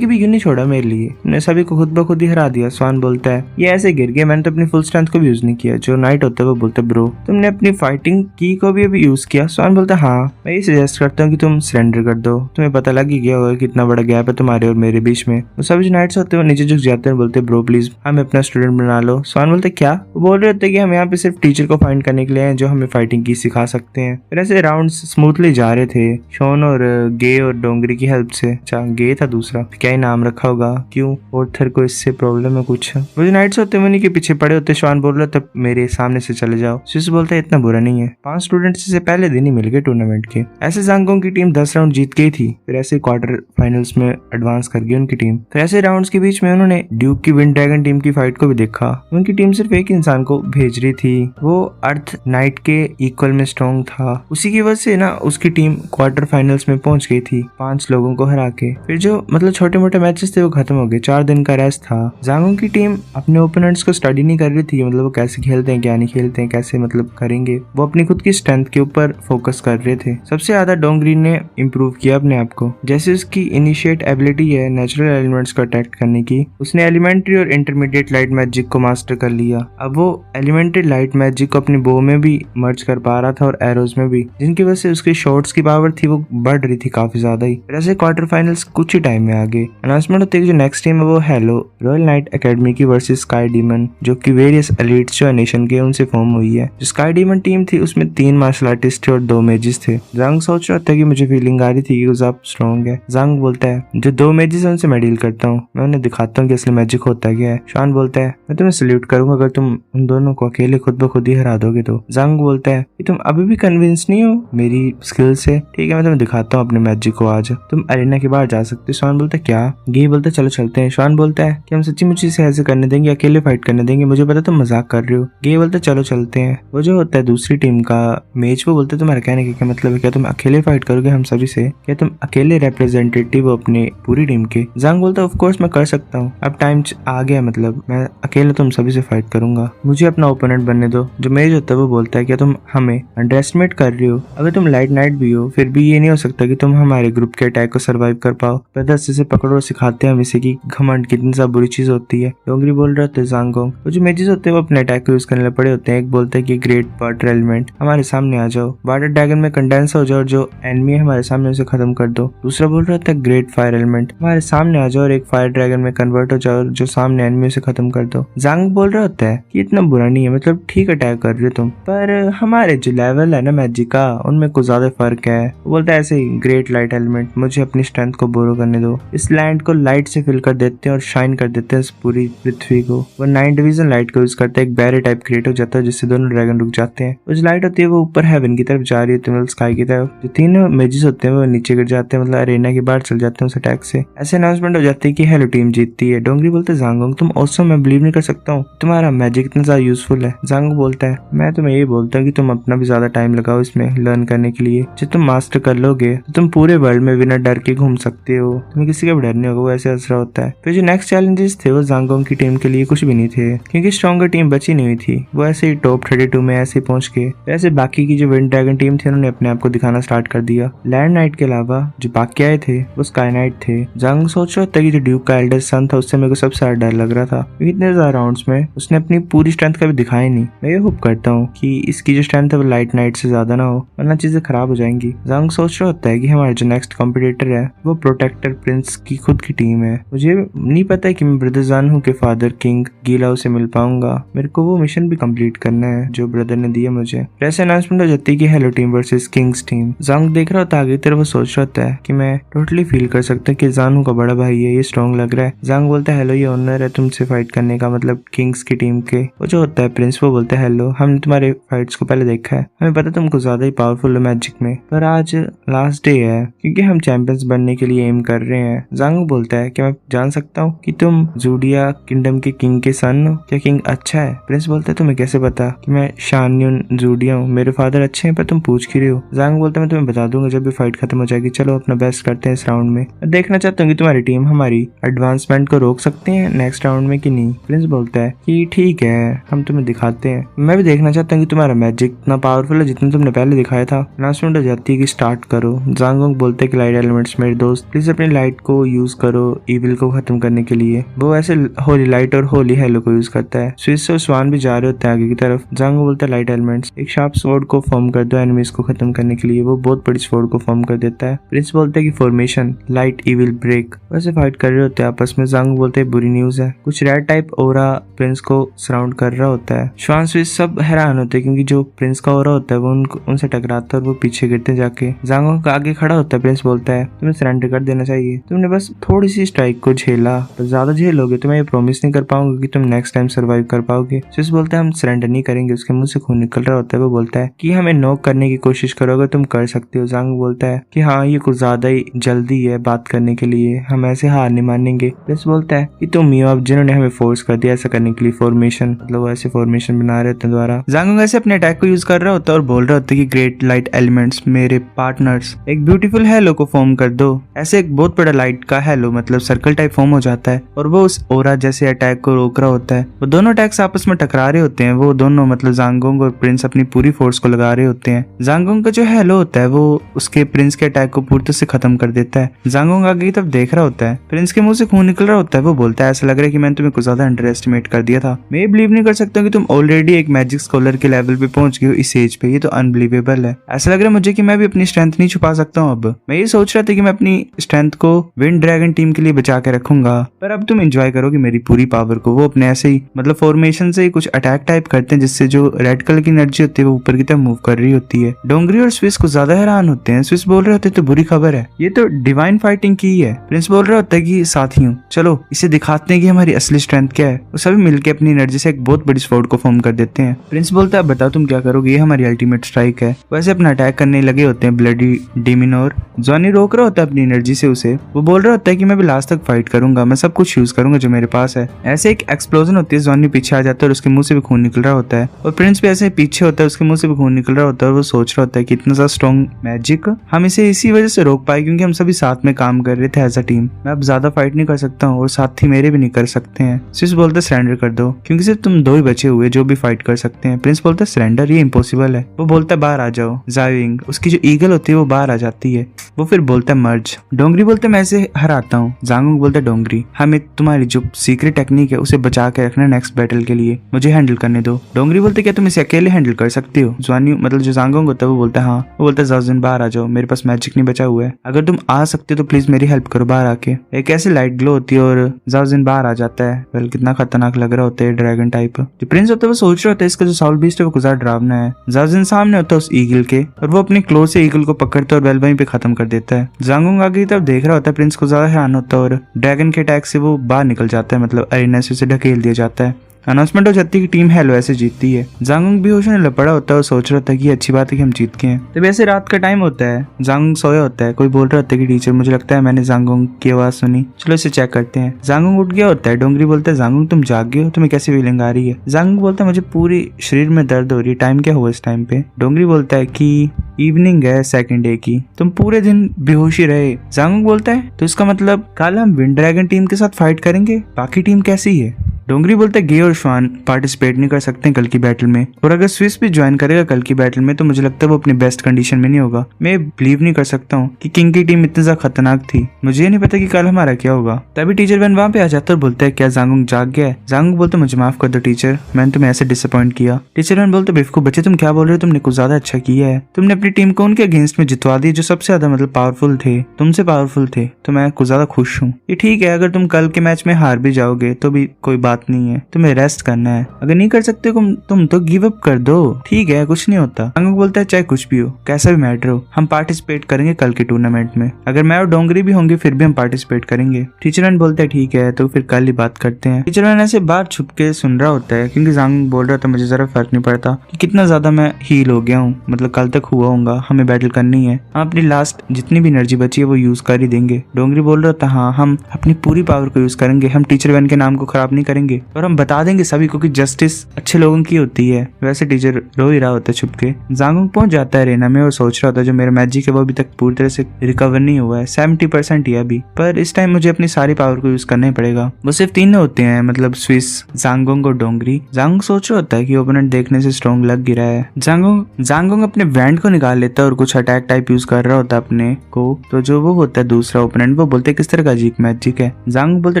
भी क्यों नहीं छोड़ा मेरे लिए, तुमने सभी को खुद ब खुद ही हरा दिया। श्वान बोलता है ये ऐसे गिर गए, मैंने तो अपनी फुल स्ट्रेंथ को भी यूज नहीं किया। जो नाइट होता है वो बोलता है ब्रो तुमने अपनी फाइटिंग की को भी अभी यूज किया। श्वान बोलता है हाँ, मैं ये सजेस्ट करता हूँ कि तुम सरेंडर कर दो, तुम्हें पता लग ही गया होगा कितना बड़ा गैप है तुम्हारे और मेरे बीच में। वो सभी जो नाइट्स होते हैं वो नीचे झुक जाते हैं, बोलते ब्रो प्लीज हमें अपना स्टूडेंट बना लो। श्वान बोलते क्या? वो बोल रहे होते हैं कि हम यहाँ पे सिर्फ टीचर को फाइंड करने के लिए हैं जो हमें फाइटिंग की सिखा सकते हैं। फिर ऐसे राउंड्स स्मूथली जा रहे थे शॉन और गे और डोंगरी की हेल्प से। अच्छा गे था दूसरा, क्या ही नाम रखा होगा, क्यों ऑर्थर को इससे प्रॉब्लम है कुछ। वो जो नाइट्स होते हैं उन्हीं के पीछे पड़े होते। श्वान बोल रहा तब मेरे सामने से चले जाओ। स्विस बोलता है इतना बुरा नहीं है, 5 स्टूडेंट्स से पहले दिन ही मिल गए टूर्नामेंट के। ऐसे ज़ांगोंग की टीम 10 राउंड जीत गई थी। फिर ऐसे क्वार्टर फाइनल्स में एडवांस कर गई उनकी टीम। फिर ऐसे राउंड्स के बीच में उन्होंने ड्यूक की विंड ड्रैगन टीम की फाइट को भी देखा। उनकी टीम सिर्फ एक इंसान को भेज रही थी, वो अर्थ नाइट के इक्वल में स्ट्रॉन्ग था। उसी की वजह से ना उसकी टीम क्वार्टर फाइनल्स में पहुंच गई थी 5 लोगों को हरा के। फिर जो मतलब छोटे मोटे मैचेस थे वो खत्म हो गए, 4 दिन का रेस्ट था। ज़ांगोंग की टीम अपने ओपोनेंट्स को स्टडी नहीं कर रही थी, मतलब वो कैसे खेलते हैं क्या नहीं खेलते हैं, कैसे मतलब करेंगे, वो अपनी खुद की स्ट्रेंथ के ऊपर फोकस कर रहे थे। सबसे ज्यादा डोंगरी ने इम्प्रूव किया अपने आप को। जैसे उसकी इनिशिएट एबिलिटी है नेचुरल एलिमेंट्स को अटैक करने की, उसने एलिमेंट्री और इंटरमीडिएट लाइट मैजिक को मास्टर कर लिया। अब वो एलिमेंट्री लाइट मैजिक को अपने बो में भी मर्ज कर पा रहा था और एरोज में भी, जिनकी वजह से उसके शॉट्स की पावर थी वो बढ़ रही थी काफी ज्यादा ही। वैसे क्वार्टर फाइनल्स कुछ ही टाइम में आगे अनाउंसमेंट होती है जो नेक्स्ट टीम है वो हेलो रॉयल नाइट एकेडमी की वर्सेस स्काई डीमन, जो कि वेरियस एलीट्स जो नेशन के उनसे फॉर्म हुई है। जो स्काई डीमन टीम थी उसमें 3 मार्शल आर्टिस्ट थे और 2 मेजिस थे। जांग सोच रहा था कि मुझे फीलिंग आ रही थी कि गुजाब स्ट्रॉन्ग है। जांग बोलता है जो 2 मेजिस उनसे मैं डील करता हूँ, मैं उन्हें दिखाता हूँ कि असली मैजिक होता क्या है। शान बोलता है मैं तुम्हें सल्यूट करूंगा अगर तुम उन दोनों को अकेले खुद ब खुद ही हरा दोगे तो। जांग बोलता है कि तुम अभी भी कन्विंस नहीं हो मेरी स्किल से, ठीक है मैं तुम्हें दिखाता हूँ अपने मैजिक को, आज तुम अरेना के बाहर जा सकते हो। शान बोलता है क्या? गे बोलता है चलो चलते हैं। शान बोलता है कि हम सच्ची मुझे से ऐसे करने देंगे, अकेले फाइट करने देंगे, मुझे पता तुम मजाक कर रहे हो। गे बोलता है चलो चलते हैं। वो जो होता है दूसरी टीम का मेज, वो बोलते तुम्हारे कहने का क्या मतलब है, क्या तुम अकेले फाइट करोगे हम सभी से, क्या तुम अकेले रिप्रेजेंटेटिव हो अपनी पूरी टीम के? जांग बोलता है ऑफ कोर्स मैं कर सकता हूँ, अब टाइम आ गया मतलब, मैं अकेला तुम सभी से फाइट करूंगा, मुझे अपना ओपोनेंट बनने दो। जो मेज होता है वो बोलता है क्या तुम हमें अंडर एस्टिमेट कर रही हो? अगर तुम लाइट नाइट भी हो फिर भी ये नहीं हो सकता कि तुम हमारे ग्रुप के अटैक को सर्वाइव कर पाओ। ब्रदर्स से पकड़ो और सिखाते हैं हम इसे कि घमंड कितनी सा बुरी चीज होती है। डोंगरी बोल रहे होते ज़ांगोंग। वो जो मेजेस होते हैं वो अपने अटैक को यूज करने पड़े होते हैं। एक बोलता है कि ग्रेट वाटर एलिमेंट हमारे सामने आ जाओ, वाटर ड्रैगन में कंडेंस हो जाओ और जो एनिमी है हमारे सामने उसे खत्म कर दो। दूसरा बोल रहा था ग्रेट फायर एलिमेंट हमारे सामने आ जाओ और एक फायर ड्रैगन में कन्वर्ट हो जाओ, जो सामने एनिमी उसे खत्म कर दो। ज़ांग बोल रहा होता है कि इतना बुरा नहीं है, मतलब ठीक अटैक कर रहे हो तुम, पर हमारे जो लेवल है ना मैजिक का उनमें कुछ ज्यादा फर्क है। वो बोलता है ऐसे ही ग्रेट लाइट एलिमेंट मुझे अपनी स्ट्रेंथ को बोरो करने दो। इस लैंड को लाइट से फिल कर देते हैं और शाइन कर देते हैं इस पूरी पृथ्वी को। वो 9 डिवीजन लाइट को यूज करते हैं, एक बैरियर टाइप क्रिएट हो जाता है जिससे दोनों ड्रैगन रुक जाते हैं। वो जो लाइट होती है वो ऊपर हेवन की तरफ जा रही होती है, मतलब स्काई की तरफ। जो 3 मेजेस होते हैं वो नीचे गिर जाते हैं, मतलब अरेना के बाहर चल जाते हैं उस अटैक से। ऐसे अनाउंसमेंट हो जाती है कि हेलो टीम जीतती है। डोंगरी बोलते ज़ांगोंग तुम ऑसम, मैं बिलीव नहीं कर सकता हूँ तुम्हारा मैजिक इतना ज्यादा यूजफुल है। ज़ांगोंग बोलता है मैं तुम्हें यही बोलता हूँ कि तुम अपना भी ज्यादा टाइम लगाओ इसमें लर्न करने के लिए। जब तुम मास्टर कर लोगे तो तुम पूरे वर्ल्ड में बिना डर के घूम सकते हो, तुम्हें किसी का भी डर नहीं होगा। वो ऐसे हंस रहा होता है। फिर जो नेक्स्ट चैलेंजेस थे वो ज़ांगोंग की टीम के लिए कुछ भी नहीं थे क्योंकि स्ट्रॉन्गर टीम बची नहीं हुई थी। वो ऐसे ही टॉप 32 में ऐसे पहुंच के ऐसे बाकी की जो विंड ड्रैगन टीम थी उन्होंने अपने आप को दिखाना स्टार्ट कर दिया। लैंड नाइट के अलावा जो बाकी आए थे वो स्काई नाइट थे। ज़ांगोंग सोच रहा था कि जो ड्यूक का एल्डर सन था उससे मेरे को सबसे ज्यादा डर लग रहा था क्योंकि इतने ज्यादा राउंड्स में उसने अपनी पूरी स्ट्रेंथ कभी दिखाई नहीं। मैं ये होप करता हूँ कि इसकी जो स्ट्रेंथ है वो लाइट नाइट से ज्यादा ना हो वरना चीजें खराब हो जाएंगी। ज़ांगोंग सोच रहा होता है कि हमारा जो नेक्स्ट कॉम्पिटिटर है वो प्रोटेक्टर प्रिंस की खुद की टीम है। मुझे नहीं पता है कि मैं ब्रदर जानू के फादर किंग गीलाओ से मिल पाऊंगा, मेरे को वो मिशन भी कंप्लीट करना है जो ब्रदर ने दिया मुझे। ऐसे अनाउंसमेंट हो जाती है कि hello team versus kings team. ज़ांगोंग देख रहा होता है आगे तरफ, वो सोच रहा होता है कि मैं टोटली फील कर सकता हूँ कि जानू का बड़ा भाई है, ये स्ट्रॉन्ग लग रहा है। ज़ांगोंग बोलता है हेलो ये ऑनर है तुमसे फाइट करने का, मतलब किंग्स की टीम के। वो जो होता है प्रिंस वो बोलता है हेलो हमने तुम्हारे फाइट्स को पहले देखा है, हमें पता तुमको ज्यादा ही पावरफुल हो मैजिक में, पर आज लास्ट डे है क्योंकि हम चैंपियंस बनने के लिए एम कर रहे हैं। ज़ांगोंग बोलता है कि मैं जान सकता हूँ कि तुम जूडिया किंगडम के किंग के सन हो, क्या किंग अच्छा है? प्रिंस बोलता है तुम्हें कैसे पता कि मैं शान्युन जूडिया हूँ, मेरे फादर अच्छे हैं पर तुम पूछ क्यों रहे हो? ज़ांगोंग बोलता है मैं तुम्हें बता दूंगा जब भी फाइट खत्म हो जाएगी, चलो अपना बेस्ट करते हैं इस राउंड में। मैं देखना चाहता हूँ कि तुम्हारी टीम हमारी एडवांसमेंट को रोक सकते हैं नेक्स्ट राउंड में कि नहीं। प्रिंस बोलता है कि ठीक है हम तुम्हें दिखाते हैं, मैं भी देखना चाहता हूँ कि तुम्हारा मैजिक इतना पावरफुल है जितना तुमने पहले दिखाया था। अनाउंसमेंट हो जाती है कि स्टार्ट करो। ज़ांगोंग बोलते हैं कि लाइट एलिमेंट्स मेरे दोस्त प्लीज अपनी लाइट को यूज करो इविल को खत्म करने के लिए। वो ऐसे होली लाइट और होली हेलो को यूज करता है। स्विस और स्वान भी जा रहे होते हैं आगे की तरफ। ज़ांगोंग बोलता है लाइट एलिमेंट्स एक शार्प स्वॉर्ड को फॉर्म कर दो एनिमीज को खत्म करने के लिए। वो बहुत बड़ी स्वॉर्ड को फॉर्म कर देता है। प्रिंस बोलता है कि फॉर्मेशन लाइट इविल ब्रेक। वैसे फाइट कर रहे होते हैं आपस में। ज़ांगोंग बोलते हैं बुरी न्यूज है, कुछ रेड टाइप ओरा प्रिंस को सराउंड कर रहा होता है। स्वान स्विस सब हैरान होते हैं क्योंकि जो प्रिंस का ओरा होता है वो उनसे टकराता है और वो पीछे गिरते जाके। ज़ांगोंग आगे खड़ा होता है। प्रिंस बोलता है तुम्हें सरेंडर कर देना चाहिए, तुमने बस थोड़ी सी स्ट्राइक को झेला, पर ज्यादा झेलोगे तो मैं ये प्रॉमिस नहीं कर पाऊंगा कि तुम नेक्स्ट टाइम सर्वाइव कर पाओगे। स्विस बोलता है हम सरेंडर नहीं करेंगे। उसके मुंह से खून निकल रहा होता है। वो बोलता है कि हमें नॉक करने की कोशिश करोगे तुम कर सकते हो। ज़ांगोंग बोलता है कि हाँ ये कुछ ज्यादा ही जल्दी है बात करने के लिए, हम ऐसे हार नहीं मानेंगे। प्रिंस बोलता है कि तुम ही हो अब जिन्होंने हमें फोर्स कर दिया ऐसा करने के लिए। फॉर्मेशन मतलब वो ऐसे फॉर्मेशन बना रहे होते हैं द्वारा। ज़ांगोंग ऐसे अपने अटैक को यूज कर रहा होता है और बोल रहा होता है कि ग्रेट लाइट एलिमेंट्स मेरे पार्टनर्स एक ब्यूटीफुल हेलो को फॉर्म कर दो। ऐसे एक बहुत बड़ा लाइट का हेलो मतलब सर्कल टाइप फॉर्म हो जाता है और वो उस ओरा जैसे अटैक को रोक रहा होता है। वो दोनों अटैक्स आपस में टकरा रहे होते हैं। वो दोनों मतलब ज़ांगोंग और प्रिंस अपनी पूरी फोर्स को लगा रहे होते हैं। ज़ांगोंग का जो हेलो होता है वो उसके प्रिंस के अटैक को पूरी तरह से खत्म कर देता है। ज़ांगोंग आगे की तरफ देख रहा होता है। प्रिंस के मुंह से खून निकल रहा होता है। वो बोलता है ऐसा लग रहा है कि मैंने तुम्हें कुछ ज्यादा अंडर एस्टिमेट कर दिया था। मैं ये बिलीव नहीं कर सकता कि तुम ऑलरेडी एक मैजिक स्कॉलर के लेवल पे पहुंच गए हो इस एज पे, ये तो अनबिलीवेबल है। ऐसा लग रहा है मुझे कि मैं भी अपनी स्ट्रेंथ नहीं छुपा सकता हूँ। अब मैं ये सोच रहा था कि मैं अपनी स्ट्रेंथ को विंड ड्रैगन टीम के लिए बचा के रखूंगा, पर अब तुम एंजॉय करोगे मेरी पूरी पावर को। वो अपने ऐसे ही मतलब फॉर्मेशन से कुछ अटैक टाइप करते हैं जिससे जो रेड कलर की एनर्जी होती है वो ऊपर की तरफ मूव कर रही होती है। डोंगरी और स्विस को ज्यादा हैरान होते हैं। स्विस बोल रहे होते तो बुरी खबर है, ये तो डिवाइन फाइटिंग की है। प्रिंस बोल रहा होता है कि साथियों चलो इसे दिखाते हैं कि हमारी असली स्ट्रेंथ क्या है। वो सभी मिलकर अपनी एनर्जी से एक बहुत बड़ी स्वॉर्ड को फॉर्म कर देते हैं। प्रिंस बोलता है बताओ तुम क्या करोगे, ये हमारी अल्टीमेट स्ट्राइक है। वैसे अपना अटैक करने लगे होते हैं ब्लडी डिमिनोर। जॉनी रोक रहा होता है अपनी एनर्जी से उसे। वो बोल रहा होता है कि मैं भी लास्ट तक फाइट करूंगा, मैं सब कुछ यूज करूंगा जो मेरे पास है। ऐसे एक एक्सप्लोजन होती है। जॉनी पीछे आ जाता है और उसके मुंह से भी खून निकल रहा होता है और प्रिंस भी ऐसे पीछे होता है, उसके मुंह से भी खून निकल रहा होता है और वो सोच रहा होता है कि इतना ज्यादा स्ट्रॉन्ग मैजिक हम इसे इसी वजह से रोक पाए क्योंकि हम सभी साथ में काम कर रहे थे एज अ टीम। मैं अब ज्यादा फाइट नहीं कर सकता हूँ और साथी मेरे भी नहीं कर सकते हैं। स्विस बोलता है सरेंडर कर दो क्योंकि सिर्फ तुम 2 ही बचे हुए जो भी फाइट कर सकते हैं। प्रिंस बोलता है सरेंडर, ये इम्पॉसिबल है। वो बोलता है बाहर आ जाओ। जाविंग, उसकी जो ईगल होती है वो बाहर आ जाती है। वो फिर बोलता है मर्ज। डोंगरी बोलता है मैं इसे हराता हूँ। जांगुंग बोलता है डोंगरी, हमें तुम्हारी जो सीक्रेट टेक्निक है उसे बचा के रखना नेक्स्ट बैटल के लिए, मुझे हैंडल करने दो। डोंगरी बोलते क्या तुम इसे अकेले हैंडल कर सकते हो? ज्वानी मतलब जो जांगुंग होता है वो बोलता है हाँ। वो बोलता है जाओजिन बाहर आ जाओ, मेरे पास मैजिक नहीं बचा हुआ है, अगर तुम आ सकते हो तो प्लीज मेरी हेल्प करो बाहर आके। एक ऐसी लाइट ग्लो होती है और जाओजिन बाहर आ जाता है। वेल कितना खतरनाक लग रहा होता है ड्रैगन टाइप। जो प्रिंस होता है वो सोच रहा होता है इसका जो साउल बीस्ट है वो गुजार डरावना है। जाओजिन सामने होता है उस ईगल के और वो अपने क्लो से ईगल को पकड़ता है और वेल वहीं पे खत्म कर देता है। जांगुंग आगे की तरफ देख रहा होता है, प्रिंस को ज्यादा हैरान होता है और ड्रैगन के अटैक से वो बाहर निकल जाता है, मतलब अरेना से उसे ढकेल दिया जाता है। अनाउंसमेंट हो जाती है कि टीम हेलो ऐसे जीतती है। जांगुंग बेहोश होने पड़ा होता है और सोच रहा था कि अच्छी बात है कि हम जीत गए हैं। तो वैसे रात का टाइम होता है, जांगुंग सोया होता है। कोई बोल रहा होता है कि टीचर मुझे लगता है मैंने जांगुंग की आवाज सुनी, चलो इसे चेक करते हैं। जांगुंग उठ गया होता है। डोंगरी बोलता है जांगुंग तुम जाग गए हो, तुम्हें कैसी फीलिंग आ रही है? जांगुंग बोलता है मुझे पूरी शरीर में दर्द हो रही है, टाइम क्या हुआ इस टाइम पे? डोंगरी बोलता है कि इवनिंग है सेकंड डे की, तुम पूरे दिन बेहोश ही रहे। जांगुंग बोलता है तो इसका मतलब कल हम विंड ड्रैगन टीम के साथ फाइट करेंगे, बाकी टीम कैसी है? डोंगरी बोलता है गे और श्वान पार्टिसिपेट नहीं कर सकते कल की बैटल में, और अगर स्विस भी ज्वाइन करेगा कल की बैटल में तो मुझे लगता है वो अपनी बेस्ट कंडीशन में नहीं होगा। मैं बिलीव नहीं कर सकता हूँ कि किंग की टीम इतनी ज्यादा खतरनाक थी, मुझे नहीं पता कि कल हमारा क्या होगा। तभी टीचर वैन वहाँ पे आ जाता है और बोलता है क्या जांगुंग जाग गया है? जांगुंग बोलता है मुझे माफ कर दो टीचर, मैंने तुम्हें ऐसे डिसअपॉइंट किया। टीचर वैन बोलते बेवकूफ बच्चे तुम क्या बोल रहे हो, तुमने कुछ ज्यादा अच्छा किया है, तुमने अपनी टीम को उनके अगेंस्ट में जितवा दी जो सबसे ज्यादा मतलब पावरफुल थे, तुमसे पावरफुल थे, तो मैं कुछ ज्यादा खुश हूँ। ये ठीक है अगर तुम कल के मैच में हार भी जाओगे तो भी कोई बात नहीं है, तुम्हें रेस्ट करना है, अगर नहीं कर सकते तुम तो गिव अप कर दो, ठीक है कुछ नहीं होता। जांगुंग बोलता है चाहे कुछ भी हो, कैसा भी मैटर हो, हम पार्टिसिपेट करेंगे कल के टूर्नामेंट में, अगर मैं और डोंगरी भी होंगे फिर भी हम पार्टिसिपेट करेंगे। टीचर वैन बोलता है ठीक है तो फिर कल ही बात करते हैं। टीचर वैन ऐसे बाहर छुप के सुन रहा होता है क्योंकि जांगुंग बोल रहा था मुझे जरा फर्क नहीं पड़ता कि कितना ज्यादा मैं हील हो गया हूँ, मतलब कल तक हुआ होगा, हमें बैटल करनी है, हम अपनी लास्ट जितनी भी एनर्जी बची है वो यूज कर ही देंगे। डोंगरी बोल रहा था हाँ हम अपनी पूरी पावर को यूज करेंगे, हम टीचर वैन के नाम को खराब नहीं करेंगे और हम बता देंगे सभी को कि जस्टिस अच्छे लोगों की होती है। वैसे टीचर रो ही रहा होता है छुप के। जांगुंग पहुंच जाता है अरेना में और सोच रहा होता जो मेरा मैजिक है वो अभी तक पूरी तरह से रिकवर नहीं हुआ है, 70% ही अभी, पर इस टाइम मुझे अपनी सारी पावर को यूज करना ही पड़ेगा। वो सिर्फ 3 होते हैं, मतलब स्विस, जांगुंग और डोंगरी। जांगुंग सोच रहा होता है कि ओपोनेंट देखने से स्ट्रॉन्ग लग गिरा है। जांगुंग अपने बैंड को निकाल लेता है और कुछ अटैक टाइप यूज कर रहा होता है अपने को, तो जो वो होता है दूसरा ओपोनेंट वो बोलते किस तरह का अजीब मैजिक है। जांगुंग बोलते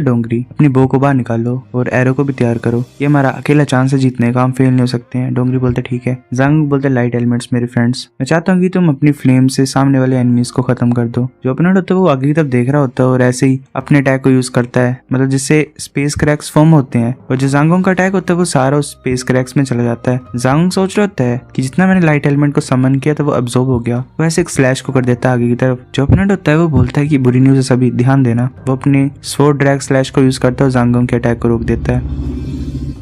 डोंगरी अपनी बो को बाहर निकालो और एरो को भी तैयार करो, ये हमारा अकेला चांस है जीतने का, हम फेल नहीं हो सकते हैं। डोंगरी बोलते ठीक है। जांगुंग बोलते लाइट एलिमेंट्स मेरे फ्रेंड्स, मैं चाहता हूँ कि तुम अपनी फ्लेम से सामने वाले एनिमीज को खत्म कर दो। जो ओपोनेंट होता है वो आगे की तरफ देख रहा होता है और ऐसे ही अपने अटैक को यूज करता है, मतलब जिससे स्पेस क्रैक्स फॉर्म होते हैं, और जो जांगुंग का अटैक होता है वो सारा उस स्पेस क्रैक्स में चला जाता है। जांगुंग सोच रहा होता है कि जितना मैंने लाइट एलिमेंट को समन किया तो वो अब्सॉर्ब हो गया, वो ऐसे एक स्लैश को कर देता है आगे की तरफ। जो ओपोनेंट होता है वो बोलता है कि बुरी न्यूज है सभी ध्यान देना, वो अपने स्वॉर्ड ड्रैग स्लैश को यूज करता है और जांगुंग के अटैक को रोक देता है।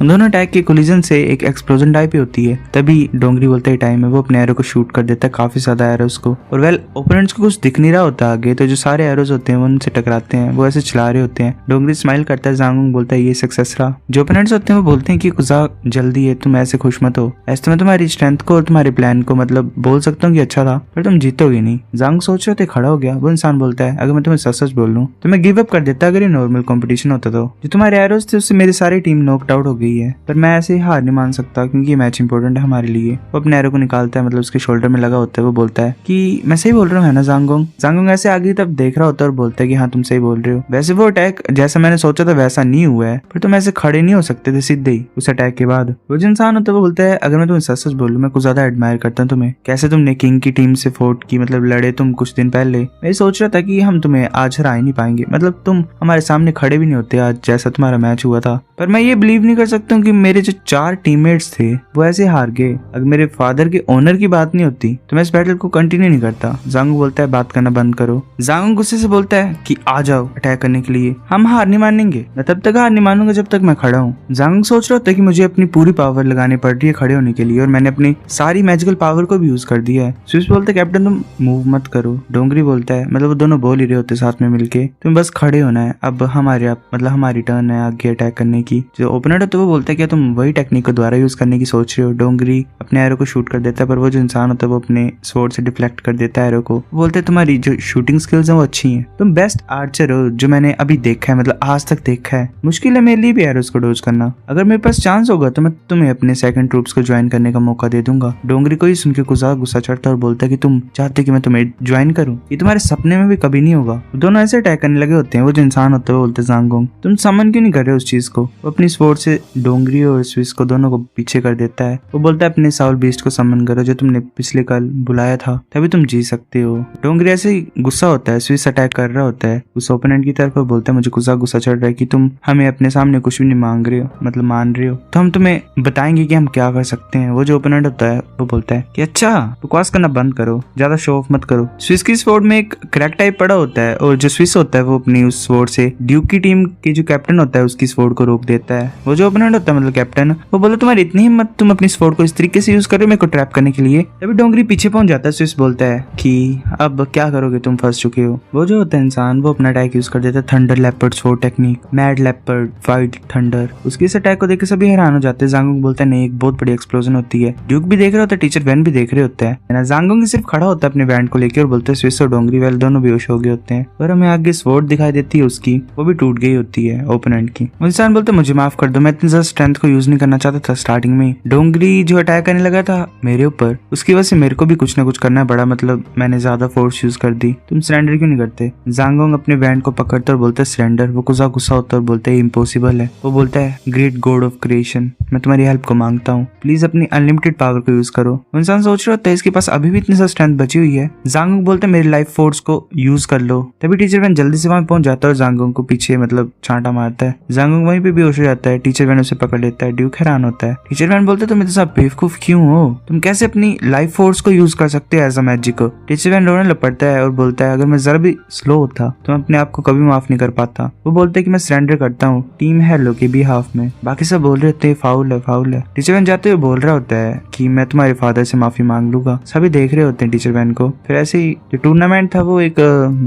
उन दोनों अटैक के कोलिजन से एक एक्सप्लोजन टाइप ही होती है। तभी डोंगरी बोलते ही टाइम है, वो अपने एरो को शूट कर देता है, काफी ज्यादा एरोस को, और वेल ओपोनेंट्स को कुछ दिख नहीं रहा होता आगे, तो जो सारे एरोस होते हैं वो उनसे टकराते हैं, वो ऐसे चला रहे होते हैं। डोंगरी स्माइल करता है, जांगुंग बोलता है ये सक्सेस रहा। जो ओपोनेंट्स होते हैं वो बोलते हैं कि कुछ जल्दी है, तुम ऐसे खुश मत हो, ऐसे तो मैं तुम्हारी स्ट्रेंथ को और तुम्हारे प्लान को मतलब बोल सकता हूँ कि अच्छा था, पर तुम जीतोगे नहीं। जांग सोच रहे थे खड़ा हो गया। वो इंसान बोलता है अगर मैं तुम्हें सच सच बोल लूं तो मैं गिव अप कर देता अगर ये नॉर्मल कंपटीशन होता तो। जो तुम्हारे एरोस थे उससे मेरी सारी टीम नॉकड आउट हो गई है, पर मैं ऐसे हार नहीं मान सकता क्योंकि ये मैच इंपॉर्टेंट है हमारे लिए। वो अपने एरो को निकालता है, मतलब उसके शोल्डर में लगा होता है। वो बोलता है कि मैं सही बोल रहा हूँ है ना जांगुंग? जांगुंग ऐसे आगे तब देख रहा होता है और बोलता है कि हाँ तुम सही बोल रहे हो। वैसे वो अटैक जैसा मैंने सोचा था वैसा नहीं हुआ है, पर तुम ऐसे खड़े नहीं हो सकते थे सीधे ही उस अटैक के बाद। वो जो इंसान होता है वो बोलता है अगर मैं तुम्हें सच सच बोलूं मैं कुछ ज्यादा एडमायर करता हूँ तुम्हें, कैसे तुमने किंग की टीम से फोर्ट की, मतलब लड़े तुम कुछ दिन पहले। मैं सोच रहा था कि हम तुम्हें आज हरा ही नहीं पाएंगे, मतलब तुम हमारे सामने खड़े भी नहीं होते आज जैसा तुम्हारा मैच हुआ था। पर मैं ये बिलीव नहीं कर सकता हूँ कि मेरे जो 4 टीममेट्स थे वो ऐसे हार गए। अगर मेरे फादर के ओनर की बात नहीं होती तो मैं इस बैटल को कंटिन्यू नहीं करता। जांगुंग बोलता है बात करना बंद करो। जांगुंग गुस्से से बोलता है कि आ जाओ अटैक करने के लिए, हम हार नहीं मानेंगे, मैं तब तक हार नहीं मानूंगा जब तक मैं खड़ा हूँ। जांगुंग सोच रहा था कि मुझे अपनी पूरी पावर लगानी पड़ रही है खड़े होने के लिए, और मैंने अपनी सारी मैजिकल पावर को भी यूज कर दिया है। स्विस बोलते कैप्टन तुम मूव मत करो। डोंगरी बोलता है मतलब वो दोनों बोल ही रहे होते साथ में मिलके, तुम बस खड़े होना है, अब हमारी टर्न है आगे अटैक करने की। जो ओपनर है तो वो बोलता है क्या तुम वही टेक्निक को दोबारा यूज करने की सोच रहे हो। डोंगरी अपने एरो को शूट कर देता है, पर वो जो इंसान होता है वो अपने स्वॉर्ड से डिफ्लेक्ट कर देता है एरो को। बोलते हैं तुम्हारी जो शूटिंग स्किल्स हैं वो अच्छी हैं, तुम बेस्ट आर्चर हो जो मैंने अभी देखा है, मतलब आज तक देखा है। मुश्किल है मेरे लिए भी एरोस को डोज करना, अगर मेरे पास चांस होगा तो मैं तुम्हें अपने सेकंड ट्रूप्स को ज्वाइन करने का मौका दे दूंगा। डोंगरी को ही सुन के कुजा गुस्सा चढ़ता और बोलता है कि तुम चाहते कि मैं तुम्हें ज्वाइन करूं, ये तुम्हारे सपने में भी कभी नहीं होगा। दोनों ऐसे अटैक करने लगे होते हैं। वो जो इंसान होता है वो बोलते ज़ांगोंग तुम समन क्यों नहीं कर रहे हो उस चीज को। वो अपनी स्वॉर्ड से डोंगरी और स्विस को दोनों को पीछे कर देता है। वो बोलता है अपने साउल बीस्ट को समन करो जो तुमने पिछले कल बुलाया था, तभी तुम जी सकते हो। डोंगरी ऐसे ही गुस्सा होता है, स्विस अटैक कर रहा होता है उस ओपोनेंट की तरफ और बोलता है मुझे गुस्सा चढ़ रहा है कि तुम हमें अपने सामने कुछ भी नहीं मांग रहे हो, मतलब मान रहे हो, तो हम तुम्हें बताएंगे कि हम क्या कर सकते हैं। वो जो ओपोनेंट होता है वो बोलता है कि अच्छा बकवास करना बंद करो, ज्यादा शो ऑफ मत करो। स्विस की स्वॉर्ड में एक क्रैक टाइप पड़ा होता है और जो स्विस होता है वो अपनी उस स्वॉर्ड से ड्यूक की टीम के जो कैप्टन होता है उसकी स्वॉर्ड को रोक देता है। वो जो ओपोनेंट होता है मतलब कैप्टन, वो बोलता तुम्हारी इतनी हिम्मत, तुम अपनी स्वॉर्ड को इस तरीके से यूज कर रहे हो मेरे को ट्रैप करने के लिए। तभी डोंगरी पीछे पहुंच जाता है। स्विस बोलता है कि अब क्या करोगे, तुम फंस चुके हो। वो जो होता है इंसान वो अपना अटैक यूज कर देता है, thunder leopard sword technique, mad leopard white thunder. उसके इस अटैक को देख के सभी हैरान हो जाते हैं। ज़ांगोंग बोलता है नहीं, एक बहुत बड़ी एक्सप्लोजन होती है। ड्यूक भी देख रहे होता है, टीचर वैन भी देख रहे होते हैं। ज़ांगोंग सिर्फ खड़ा होता है अपने बैंड को लेकर और बोलते हैं स्विस और डोंगरी वेल दोनों बेहोश हो गए होते हैं। और हमें आगे स्वॉर्ड दिखाई देती है उसकी, वो भी टूट गई होती है ओपोनेंट की। वो इंसान बोलते मुझे माफ कर दो, मैं इतनी ज्यादा स्ट्रेंथ को यूज नहीं करना चाहता था स्टार्टिंग में। डोंगरी जो अटैक करने लगा था मेरे ऊपर, उसकी वजह से मेरे को भी कुछ ना कुछ करना पड़ा, मतलब मैंने ज्यादा फोर्स यूज कर दी। तुम सरेंडर क्यों नहीं करते। ज़ांगोंग अपने बैंड को पकड़ते और बोलते सरेंडर। वो गुस्सा होता है और बोलते है इम्पॉसिबल है। वो बोलता है ग्रेट गॉड ऑफ क्रिएशन, मैं तुम्हारी हेल्प को मांगता हूँ, प्लीज अपनी अनलिमिटेड पावर को यूज करो। इंसान सोच रहा होता है इसके पास अभी भी इतनी सा स्ट्रेंथ बची हुई है। ज़ांगोंग बोलते है मेरी लाइफ फोर्स को यूज कर लो। तभी टीचर वैन जल्दी से वहां पहुंच जाता है और ज़ांगोंग को पीछे मतलब छांटा मारता है। ज़ांगोंग वहीं पे बेहोश हो जाता है। टीचर वैन उसे पकड़ लेता है। ड्यूक हैरान होता है। टीचर वैन बोलते तुम इतना बेवकूफ क्यों हो, तुम कैसे अपनी लाइफ फोर्स को यूज कर सकते हो एज अ मैजिक को। टीचर वैन रोने लपटता है और बोलता है अगर मैं जरा भी स्लो होता तो मैं अपने आप को कभी माफ नहीं कर पाता। वो बोलते है कि मैं सरेंडर करता हूँ टीम हेलो के भी हाफ में। बाकी सब बोल रहे होते हैं फाउल है फाउल है। टीचर वैन जाते हुए बोल रहा होता है कि मैं तुम्हारे फादर से माफी मांग लूंगा। सभी देख रहे होते हैं टीचर वैन को। फिर ऐसे ही जो टूर्नामेंट था वो एक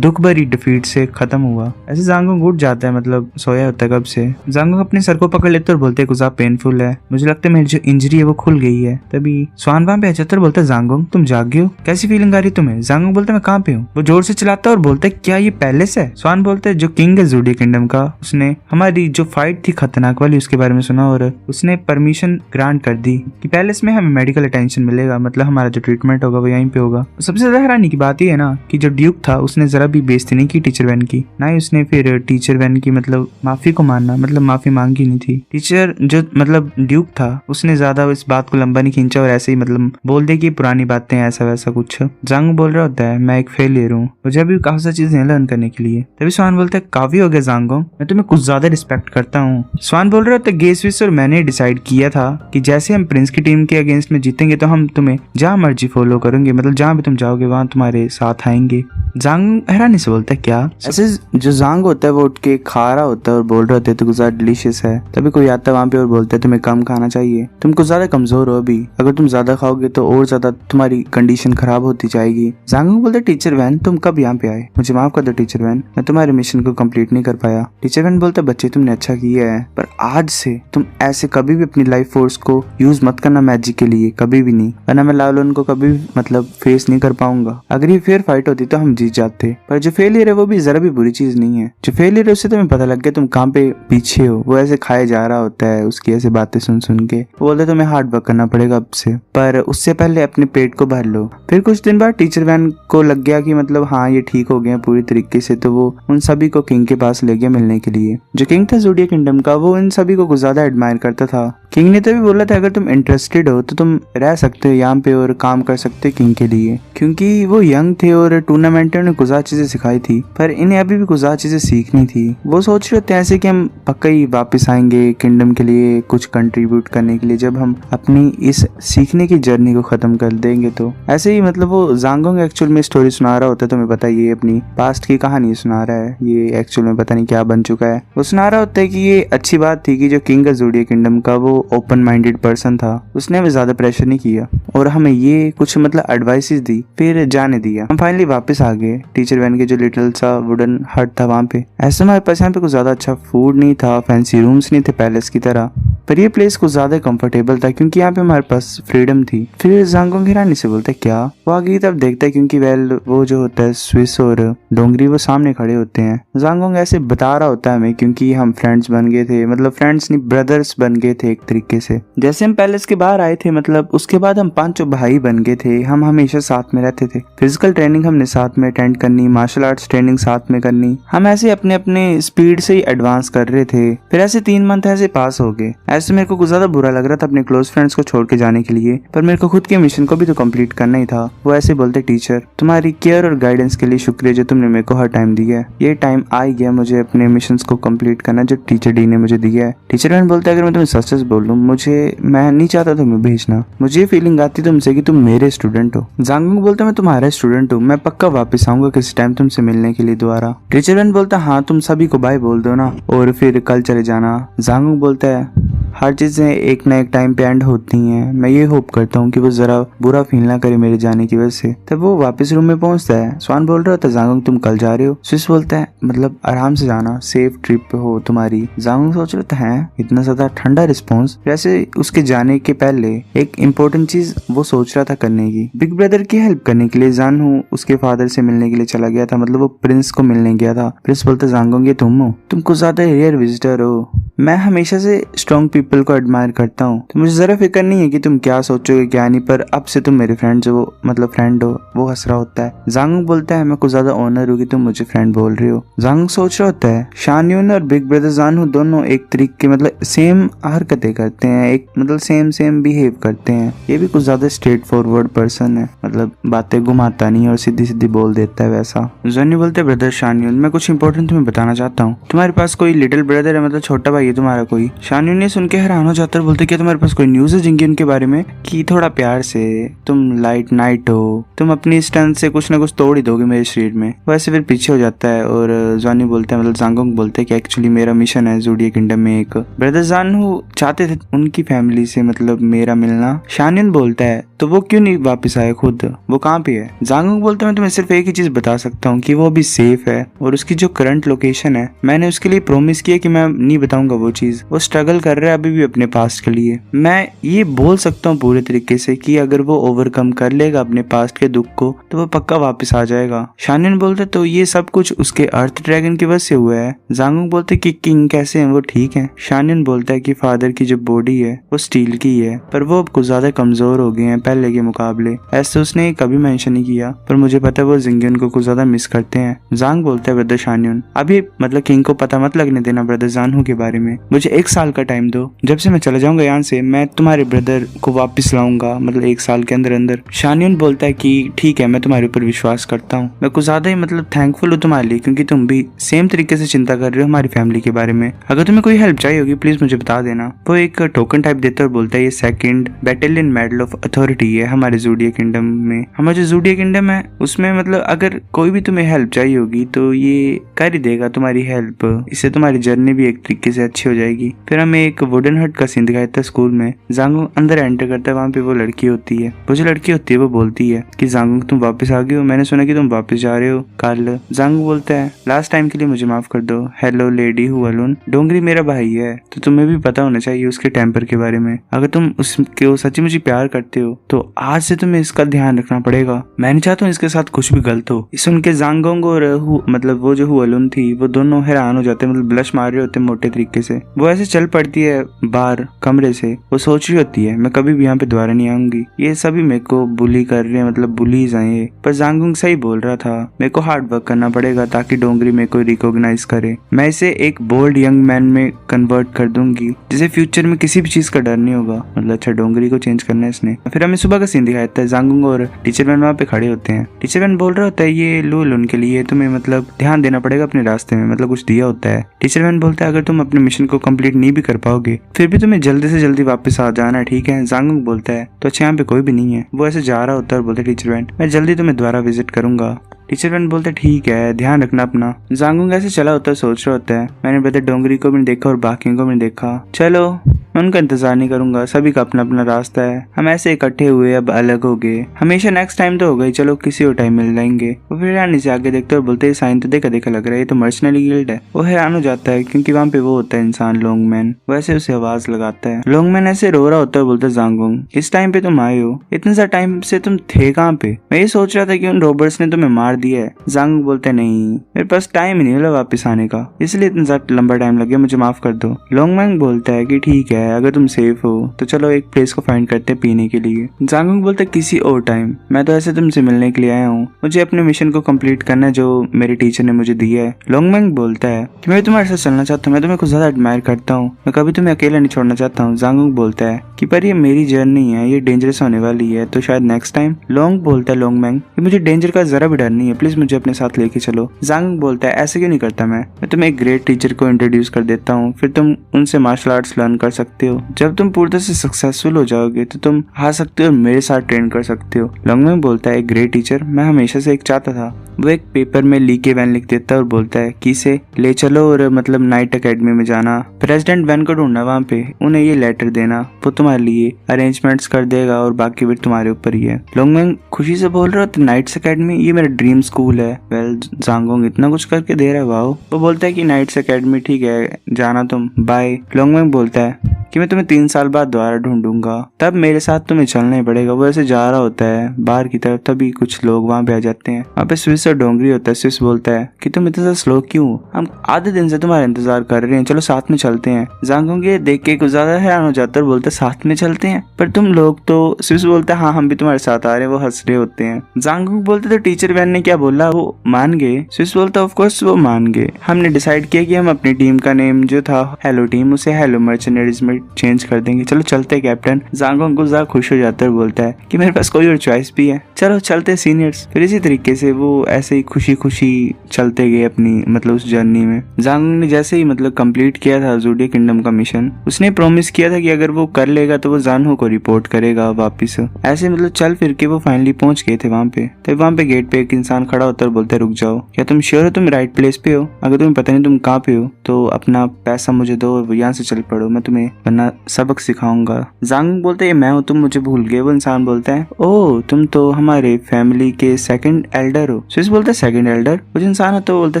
दुख भरी डिफीट से खत्म हुआ। ऐसे ज़ांगोंग उठ जाता है, मतलब सोया होता है कब से। ज़ांगोंग अपने सर को पकड़ लेते और बोलते कुछ पेनफुल है, मुझे लगता है मेरी जो इंजरी है वो खुल गई है। तभी स्वान वहां पे आ जाता है और बोलता है ज़ांगोंग तुम जागे हो, कैसी फीलिंग आ रही तुम्हें। ज़ांगोंग बोलता है मैं कहाँ पे हूँ। वो जोर से चिल्लाता है और बोलता है क्या ये पैलेस है। स्वान बोलता है जो किंग है ज़ोडिया किंगडम का, उसने हमारी जो फाइट थी खतरनाक वाली उसके बारे में सुना और उसने परमिशन ग्रांट कर दी कि पैलेस में हमें मेडिकल अटेंशन मिलेगा, मतलब हमारा जो ट्रीटमेंट होगा वो यहीं पे होगा। सबसे ज्यादा हैरानी की बात ये है ना कि जो ड्यूक था उसने जरा भी बेइज्जती नहीं की टीचर वैन की, ना ही उसने फिर टीचर वैन की मतलब माफी को मानना, मतलब माफी मांगी नहीं थी। टीचर जो मतलब ड्यूक था उसने ज्यादा इस बात को लंबा नहीं खींचा और ऐसे ही मतलब बोल दे कि पुरानी बातें ऐसा वैसा कुछ। ज़ांग बोल रहा होता है मैं एक फेलियर हूँ, मुझे अभी काफी सारी चीजें लर्न करने के लिए। तभी स्वान बोलता है काफी हो गया ज़ांगोंग, मैं तुम्हें कुछ ज्यादा रिस्पेक्ट करता हूँ। स्वान बोल रहा होता है गे स्विस और मैंने डिसाइड किया था कि जैसे हम प्रिंस की टीम के अगेंस्ट में जीतेंगे तो हम तुम्हें जहाँ मर्जी फॉलो करेंगे, मतलब जहाँ भी तुम जाओगे वहाँ तुम्हारे साथ आएंगे। ज़ांग हैरानी से बोलता है क्या। ऐसे जो ज़ांग होता है वो उठ के खा रहा होता है और बोल रहा होता है तो कुछ ज्यादा डिलीशियस है। तभी कोई आता है वहाँ पे और बोलता है तुम्हें कम खाना चाहिए, तुम कुछ ज्यादा कमजोर हो अभी, अगर तुम ज्यादा खाओगे तो और ज्यादा तुम्हारी कंडीशन खराब होती जाएगी। ज़ांग बोलता है टीचर वैन तुम कब यहाँ पे आए, मुझे माफ कर दो टीचर वैन, मैं तुम्हारे मिशन को कंप्लीट नहीं कर पाया। टीचर वैन बोलता है बच्चे तुमने अच्छा किया है, पर आज से तुम ऐसे कभी भी अपनी लाइफ फोर्स को यूज मत करना मैजिक के लिए, कभी भी नहीं, वरना मैं लाओलन को कभी मतलब फेस नहीं कर पाऊंगा। अगर ये फेयर फाइट होती तो हम जीत जाते, पर जो फेलियर है वो भी जरा भी बुरी चीज नहीं है। जो फेलियर है उससे तुम्हें पता लग गया तुम कहाँ पे पीछे हो। वो ऐसे खाए जा रहा होता है उसकी ऐसे बातें सुन सुन के। वो बोलते तुम्हें हार्ड वर्क करना पड़ेगा अब से, पर उससे पहले अपने पेट को भर लो। फिर कुछ दिन बाद टीचर वैन को लग गया कि मतलब हाँ ये ठीक हो गया पूरी तरीके से, तो वो उन सभी को किंग के पास ले गया मिलने के लिए। जो किंग था ज़ोडिया किंगडम का वो इन सभी को कुछ ज्यादा एडमायर करता था। किंग ने तभी बोला था अगर तुम इंटरेस्टेड हो तो तुम रह सकते हो यहाँ पे और काम कर सकते हो किंग के लिए, क्योंकि वो यंग थे और टूर्नामेंट ने कुछ चीजें सिखाई थी, पर इन्हें अभी भी कुछ चीजें सीखनी थी। वो सोच रहे थे ऐसे कि हम पक्का ही वापस आएंगे किंगडम के लिए कुछ कंट्रीब्यूट करने के लिए जब हम अपनी इस सीखने की जर्नी को खत्म कर देंगे। तो ऐसे ही मतलब वो ज़ांगोंग एक्चुअल में स्टोरी सुना रहा होता है, तुम्हें पता ये अपनी पास्ट की कहानी सुना रहा है, ये एक्चुअल में पता नहीं क्या बन चुका है। वो सुना रहा होता है कि ये अच्छी बात थी कि जो किंग है ज़ोडिया किंगडम का वो ओपन माइंडेड पर्सन था, उसने हमें ज्यादा प्रेशर नहीं किया और हमें ये कुछ मतलब एडवाइसेस दी, फिर जाने दिया। हम फाइनली वापस आ गए टीचर वैन के जो लिटिल सा वुडन हट था वहाँ पे। ऐसे हमारे पास यहाँ पे कुछ ज्यादा अच्छा फूड नहीं था, फैंसी रूम्स नहीं थे पैलेस की तरह, पर ये प्लेस कुछ ज्यादा कंफर्टेबल था क्योंकि यहाँ पे हमारे पास फ्रीडम थी। फिर जांगोंग हिरानी से बोलता है क्या, वो आगे की तरफ देखता है क्योंकि वो जो होता है स्विस और डोंगरी वो सामने खड़े होते हैं। जांगोंग ऐसे बता रहा होता है हमें क्योंकि हम फ्रेंड्स बन गए थे, मतलब फ्रेंड्स नहीं ब्रदर्स बन गए थे एक तरीके से। जैसे हम पैलेस के बाहर आए थे मतलब उसके बाद हम पांचों भाई बन गए थे, हम हमेशा साथ में रहते थे। फिजिकल ट्रेनिंग हमने साथ में अटेंड करनी, मार्शल आर्ट्स ट्रेनिंग साथ में करनी, हम ऐसे अपने अपने स्पीड से ही एडवांस कर रहे थे। फिर ऐसे 3 मंथ ऐसे पास हो गए। ऐसे मेरे को कुछ ज्यादा बुरा लग रहा था अपने क्लोज फ्रेंड्स को छोड़ के जाने के लिए, पर मेरे को खुद के मिशन को भी तो कंप्लीट करना ही था। वो ऐसे बोलते टीचर तुम्हारी केयर और गाइडेंस के लिए शुक्रिया जो तुमने मेरे को हर टाइम दिया है। ये टाइम आ ही गया मुझे अपने मिशन को कंप्लीट करना जो टीचर डी ने मुझे दिया है। टीचर मैन बोलता है अगर मैं तुम्हें सच सच बोल लूं मैं नहीं चाहता तुम्हें भेजना, मुझे फीलिंग आती तुमसे कि तुम मेरे स्टूडेंट हो। जांगोंग बोलता मैं तुम्हारा स्टूडेंट हूँ, मैं पक्का वापस आऊंगा किसी टाइम तुमसे मिलने के लिए दोबारा। टीचर मैन बोलता हाँ तुम सभी को बाय बोल दो ना और फिर कल चले जाना। जांगोंग बोलता है हर चीजें एक ना एक टाइम पे एंड होती हैं, मैं ये होप करता हूँ कि वो जरा बुरा फील ना करे मेरे जाने की वजह से। तब वो वापस रूम में पहुंचता है। स्वान बोल रहा था जांगोंग तुम कल जा रहे हो। स्विस बोलता है मतलब आराम से जाना, सेफ ट्रिप पे हो तुम्हारी। जांगोंग सोच रहा था है इतना ज्यादा ठंडा रिस्पॉन्स। वैसे उसके जाने के पहले एक इम्पोर्टेंट चीज वो सोच रहा था करने की, बिग ब्रदर की हेल्प करने के लिए जानू उसके फादर से मिलने के लिए चला गया था, मतलब वो प्रिंस को मिलने गया था। प्रिंस बोलता जांगोंग ये तुम हो, तुम कुछ ज्यादा रेयर विजिटर हो, मैं हमेशा से स्ट्रॉन्ग पीपल को एडमायर करता हूँ, तो मुझे जरा फिक्र नहीं है कि तुम क्या सोचोगे क्या नहीं, पर अब से तुम मेरे फ्रेंड जो मतलब फ्रेंड हो। वो हंस रहा होता है। जांगोंग बोलता है मैं कुछ ज्यादा ऑनर हूँ कि तुम मुझे फ्रेंड बोल रही हो। जांगोंग सोच रहा होता है शान यून और बिग ब्रदर जानू दोनों एक तरीके मतलब सेम हरकतें करते हैं, एक मतलब सेम बिहेव करते हैं। ये भी कुछ ज्यादा स्ट्रेट फॉरवर्ड पर्सन है, मतलब बातें घुमाता नहीं और सीधी सीधी बोल देता है वैसा। जानू बोलते ब्रदर शान यून मैं कुछ इंपॉर्टेंट तुम्हें बताना चाहता हूँ, तुम्हारे पास कोई लिटिल ब्रदर है मतलब छोटा भाई है तुम्हारा कोई। शान यून ने सुन के हैरान हो जाता है, बोलते क्या तुम्हारे पास कोई न्यूज है जिंगी उनके बारे में कि थोड़ा प्यार से तुम लाइट नाइट हो, तुम अपनी स्टंट से कुछ ना कुछ तोड़ ही दोगे मेरे शरीर में। वैसे फिर पीछे हो जाता है और जानू बोलता है मतलब जांगोंग बोलते हैं कि एक्चुअली मेरा मिशन है ज़ोडिया किंगडम में एक ब्रदर जानू चाहते थे उनकी फैमिली से मतलब मेरा मिलना। शान यून बोलता है तो वो क्यों नहीं वापस आए खुद, वो कहाँ पे है। जांगोंग बोलता है मैं तुम्हें सिर्फ एक ही चीज बता सकता हूँ कि वो अभी सेफ है और उसकी जो करंट लोकेशन है मैंने उसके लिए प्रॉमिस किया कि मैं नहीं बताऊंगा वो चीज। वो स्ट्रगल कर रहा है अभी भी अपने पास्ट के लिए। मैं ये बोल सकता हूँ पूरे तरीके से कि अगर वो ओवरकम कर लेगा अपने पास्ट के दुख को तो वो पक्का वापस आ जाएगा। शान यून बोलते तो ये सब कुछ उसके अर्थ ड्रैगन की वजह से हुआ है। जांगोंग बोलते कि किंग कैसे हैं वो ठीक है। शान यून बोलता है कि फादर की जो बॉडी है वो स्टील की है पर वो अब कुछ ज्यादा कमजोर हो गए हैं पहले के मुकाबले। ऐसे उसने कभी मेंशन नहीं किया पर मुझे पता है वो जिंगियन को कुछ ज्यादा मिस करते हैं। जांग बोलता है ब्रदर शान यून अभी मतलब किंग को पता मत लगने देना ब्रदर जानू के बारे में, मुझे 1 साल का टाइम दो, जब से मैं चला जाऊंगा यहाँ से मैं तुम्हारे ब्रदर को वापस लाऊंगा मतलब 1 साल के अंदर अंदर। शान यून बोलता है कि ठीक है मैं तुम्हारे ऊपर विश्वास करता हूँ, मैं कुछ ज्यादा ही मतलब थैंकफुल हूँ तुम्हारे लिए क्योंकि तुम भी सेम तरीके से चिंता कर रहे हो हमारी फैमिली के बारे में। अगर तुम्हें कोई हेल्प चाहिए होगी प्लीज मुझे बता देना। वो एक टोकन टाइप देता है और बोलता है ये 2nd battalion medal of authority है हमारे ज़ोडिया किंगडम में। हमारा जो ज़ोडिया किंगडम है उसमें मतलब अगर कोई भी तुम्हें हेल्प चाहिए होगी तो ये कर ही देगा तुम्हारी हेल्प, इससे तुम्हारी जर्नी भी एक तरीके से अच्छी हो जाएगी। फिर हमें एक वुडन हट का सीन दिखाया था स्कूल में। जांगोंग अंदर एंटर करता है, वहाँ पे वो लड़की होती है। वो जो लड़की होती है वो बोलती है कि जांगोंग तुम वापस आ गए हो, मैंने सुना कि तुम वापस जा रहे हो कल। जांगोंग बोलता है लास्ट टाइम के लिए मुझे माफ कर दो, हेलो लेडी हु अलोन, डोंगरी मेरा भाई है तो तुम्हें भी पता होना चाहिए उसके टेम्पर के बारे में। अगर तुम उसके सच्ची मुझे प्यार करते हो तो आज से तुम्हें इसका ध्यान रखना पड़ेगा, मैं नहीं चाहता हूँ इसके साथ कुछ भी गलत हो। सुन के जांगोंग और मतलब वो जो हुअलुन थी वो दोनों हैरान हो जाते, मतलब ब्लश मार रहे होते मोटे तरीके से। वो ऐसे चल पड़ती है बाहर कमरे से। वो सोच रही होती है मैं कभी भी यहाँ पे दोबारा नहीं आऊंगी, ये सभी मेरे को बुली कर रहे हैं मतलब बुलीज आए। पर जांगोंग सही बोल रहा था, मेरे को हार्ड वर्क करना पड़ेगा ताकि डोंगरी मेरे को रिकॉग्नाइज करे। मैं इसे एक बोल्ड यंग मैन में कन्वर्ट कर दूंगी जिसे फ्यूचर में किसी भी चीज का डर नहीं होगा। मतलब अच्छा डोंगरी को चेंज करना है इसने। फिर हमें सुबह का सीन दिखाया जाता है। जांगोंग और टीचर मैन वहाँ पे खड़े होते हैं। टीचर मैन बोल रहा होता है ये लूल उनके लिए तुम्हें मतलब ध्यान देना पड़ेगा अपने रास्ते में, मतलब कुछ दिया होता है। टीचर मैन बोलता है अगर तुम अपने मिशन को कंप्लीट नहीं भी कर पाओगे फिर भी तुम्हें जल्दी से जल्दी वापस आ जाना, ठीक है। जांगोंग बोलता है तो अच्छा यहाँ पे कोई भी नहीं है। वो ऐसे जा रहा होता है और बोलता है टीचर मैन मैं जल्दी तुम्हें दोबारा विजिट करूंगा। टीचर मैन बोलते ठीक है ध्यान रखना अपना। जांगोंग ऐसे चला होता है, सोच रहा होता है मैंने ब्रदर डोंगरी को भी देखा और बाकियों को भी देखा, चलो मैं मैं उनका इंतजार नहीं करूंगा, सभी का अपना अपना रास्ता है, हम ऐसे इकट्ठे हुए अब अलग हो गए, हमेशा नेक्स्ट टाइम तो हो गई, चलो किसी और टाइम मिल जाएंगे। वो फिर हैरानी से आगे देखते और बोलते साइन तो देखा देखा लग रहा है, ये तो मर्सनरी गिल्ड है। वो हैरान हो जाता है क्योंकि वहाँ पे वो होता है इंसान लॉन्गमैन, वैसे उसे आवाज लगाता है। लॉन्गमैन ऐसे रो रहा होता है, बोलता जांगोंग इस टाइम पे तुम आए हो, इतने सारे टाइम से तुम थे कहाँ पे? मैं ये सोच रहा था कि उन रोबर्ट्स ने तुम्हें मार दिया है। जांगोंग बोलता है नहीं, मेरे पास टाइम ही नहीं मिला वापस आने का, इसलिए इतना ज्यादा लंबा टाइम लग गया, मुझे माफ कर दो। लॉन्गमैन बोलता है कि ठीक है, अगर तुम सेफ हो तो चलो एक प्लेस को फाइंड करते हैं पीने के लिए। जांगोंग बोलता है किसी और टाइम, मैं तो ऐसे तुमसे मिलने के लिए आया हूँ, मुझे अपने मिशन को कंप्लीट करना है जो मेरे टीचर ने मुझे दिया है। लॉन्गमैन बोलता है कि मैं तुम्हारे साथ चलना चाहता हूँ, मैं तुम्हें कुछ ज्यादा एडमायर करता हूँ, मैं कभी तुम्हें अकेला नहीं छोड़ना चाहता हूँ। जांगोंग बोलता है कि पर ये मेरी जर्नी है, ये डेंजरस होने वाली है, तो शायद नेक्स्ट टाइम। लॉन्ग बोलता है लॉन्गमैन कि मुझे डेंजर का जरा भी डर नहीं है, प्लीज मुझे अपने साथ लेके चलो। जांगोंग बोलता है ऐसे क्यों नहीं करता, मैं तुम्हें एक ग्रेट टीचर को इंट्रोड्यूस कर देता हूँ, फिर तुम उनसे मार्शल आर्ट्स लर्न कर सकते हो, जब तुम पूरी तरह से सक्सेसफुल हो जाओगे तो तुम आ सकते हो और मेरे साथ ट्रेन कर सकते हो। लॉन्गमैन बोलता है एक ग्रेट टीचर, मैं हमेशा से एक चाहता था। वो एक पेपर में ली के वैन लिख देता है और बोलता है कि इसे ले चलो और मतलब नाइट एकेडमी में जाना, प्रेसिडेंट वैन को ढूंढना, वहाँ पे उन्हें ये लेटर देना, वो तुम्हारे लिए अरेंजमेंट्स कर देगा और बाकी फिर तुम्हारे ऊपर ही है। लॉन्गमैन खुशी से बोल रहा है नाइट्स एकेडमी, ये मेरा ड्रीम स्कूल है। वेल जांगोंग इतना कुछ करके दे रहा है, वाओ। वो बोलता है कि नाइट्स एकेडमी ठीक है, जाना तुम, बाय। लॉन्गमैन बोलता है कि मैं तुम्हें 3 साल बाद दोबारा ढूंढूंगा, तब मेरे साथ तुम्हें चलना ही पड़ेगा। वो ऐसे जा रहा होता है बाहर की तरफ, तभी कुछ लोग वहाँ पे आ जाते हैं। वहाँ पे स्विस और डोंगरी होता है। स्विस बोलता है कि तुम इतना स्लो क्यों, हम आधे दिन से तुम्हारा इंतजार कर रहे हैं, चलो साथ में चलते हैं। जांगोंग ये देख के कुछ ज्यादा हैरान हो जाता है और बोलता है साथ में चलते हैं, पर तुम लोग तो। स्विस बोलता है हाँ हम भी तुम्हारे साथ आ रहे हैं। वो हंस रहे होते हैं। जांगोंग बोलते तो टीचर वैन ने क्या बोला, वो मान गए। स्विस बोलता ऑफ कोर्स वो मान गए, हमने डिसाइड किया कि हम अपनी टीम का नेम जो था हेलो टीम, उसे हेलो मर्चेंडाइज में चेंज कर देंगे, चलो चलते हैं कैप्टन। जांगोंग को ज्यादा खुश हो जाता है और बोलता है कि मेरे पास कोई और चॉइस भी है, चलो चलते सीनियर्स। फिर इसी तरीके से वो ऐसे ही खुशी खुशी चलते गए अपनी मतलब उस जर्नी में। जांगोंग ने जैसे ही मतलब कंप्लीट किया था ज़ोडिया किंगडम का मिशन, उसने प्रॉमिस किया था कि अगर वो कर लेगा तो वो जानहो को रिपोर्ट करेगा वापिस। ऐसे मतलब चल फिर के वो फाइनली पहुंच गए थे वहाँ पे। तो वहाँ पे गेट पे एक इंसान खड़ा होता है और बोलता है रुक जाओ, क्या तुम श्योर हो तुम राइट प्लेस पे हो? अगर तुम्हें पता नहीं तुम कहाँ पे हो तो अपना पैसा मुझे दो और यहाँ से चल पड़ो, मैं तुम्हें वरना सबक सिखाऊंगा। जांगोंग बोलते है मैं हूँ, तुम मुझे भूल गए। वो इंसान बोलता है ओह तुम तो हमारे फैमिली के सेकंड एल्डर हो। स्विस बोलता है सेकंड एल्डर? कुछ इंसान है तो बोलता है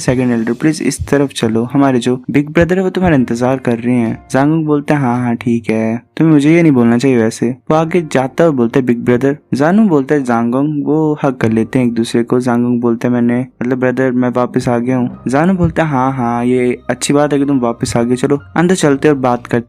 सेकंड एल्डर प्लीज इस तरफ चलो, हमारे जो बिग ब्रदर है वो तुम्हारा इंतजार कर रहे हैं। जांगोंग बोलता है हाँ ठीक है, तुम्हें मुझे ये नहीं बोलना चाहिए वैसे। वो आगे जाता है और बोलता है बिग ब्रदर। जानू बोलता है जांगोंग, वो हक कर लेते हैं एक दूसरे को। जांगोंग बोलता है मैंने मतलब ब्रदर मैं वापस आ गया हूँ। जानू बोलता है हाँ ये अच्छी बात है कि तुम वापस आ गए, चलो अंदर चलते और बात करते।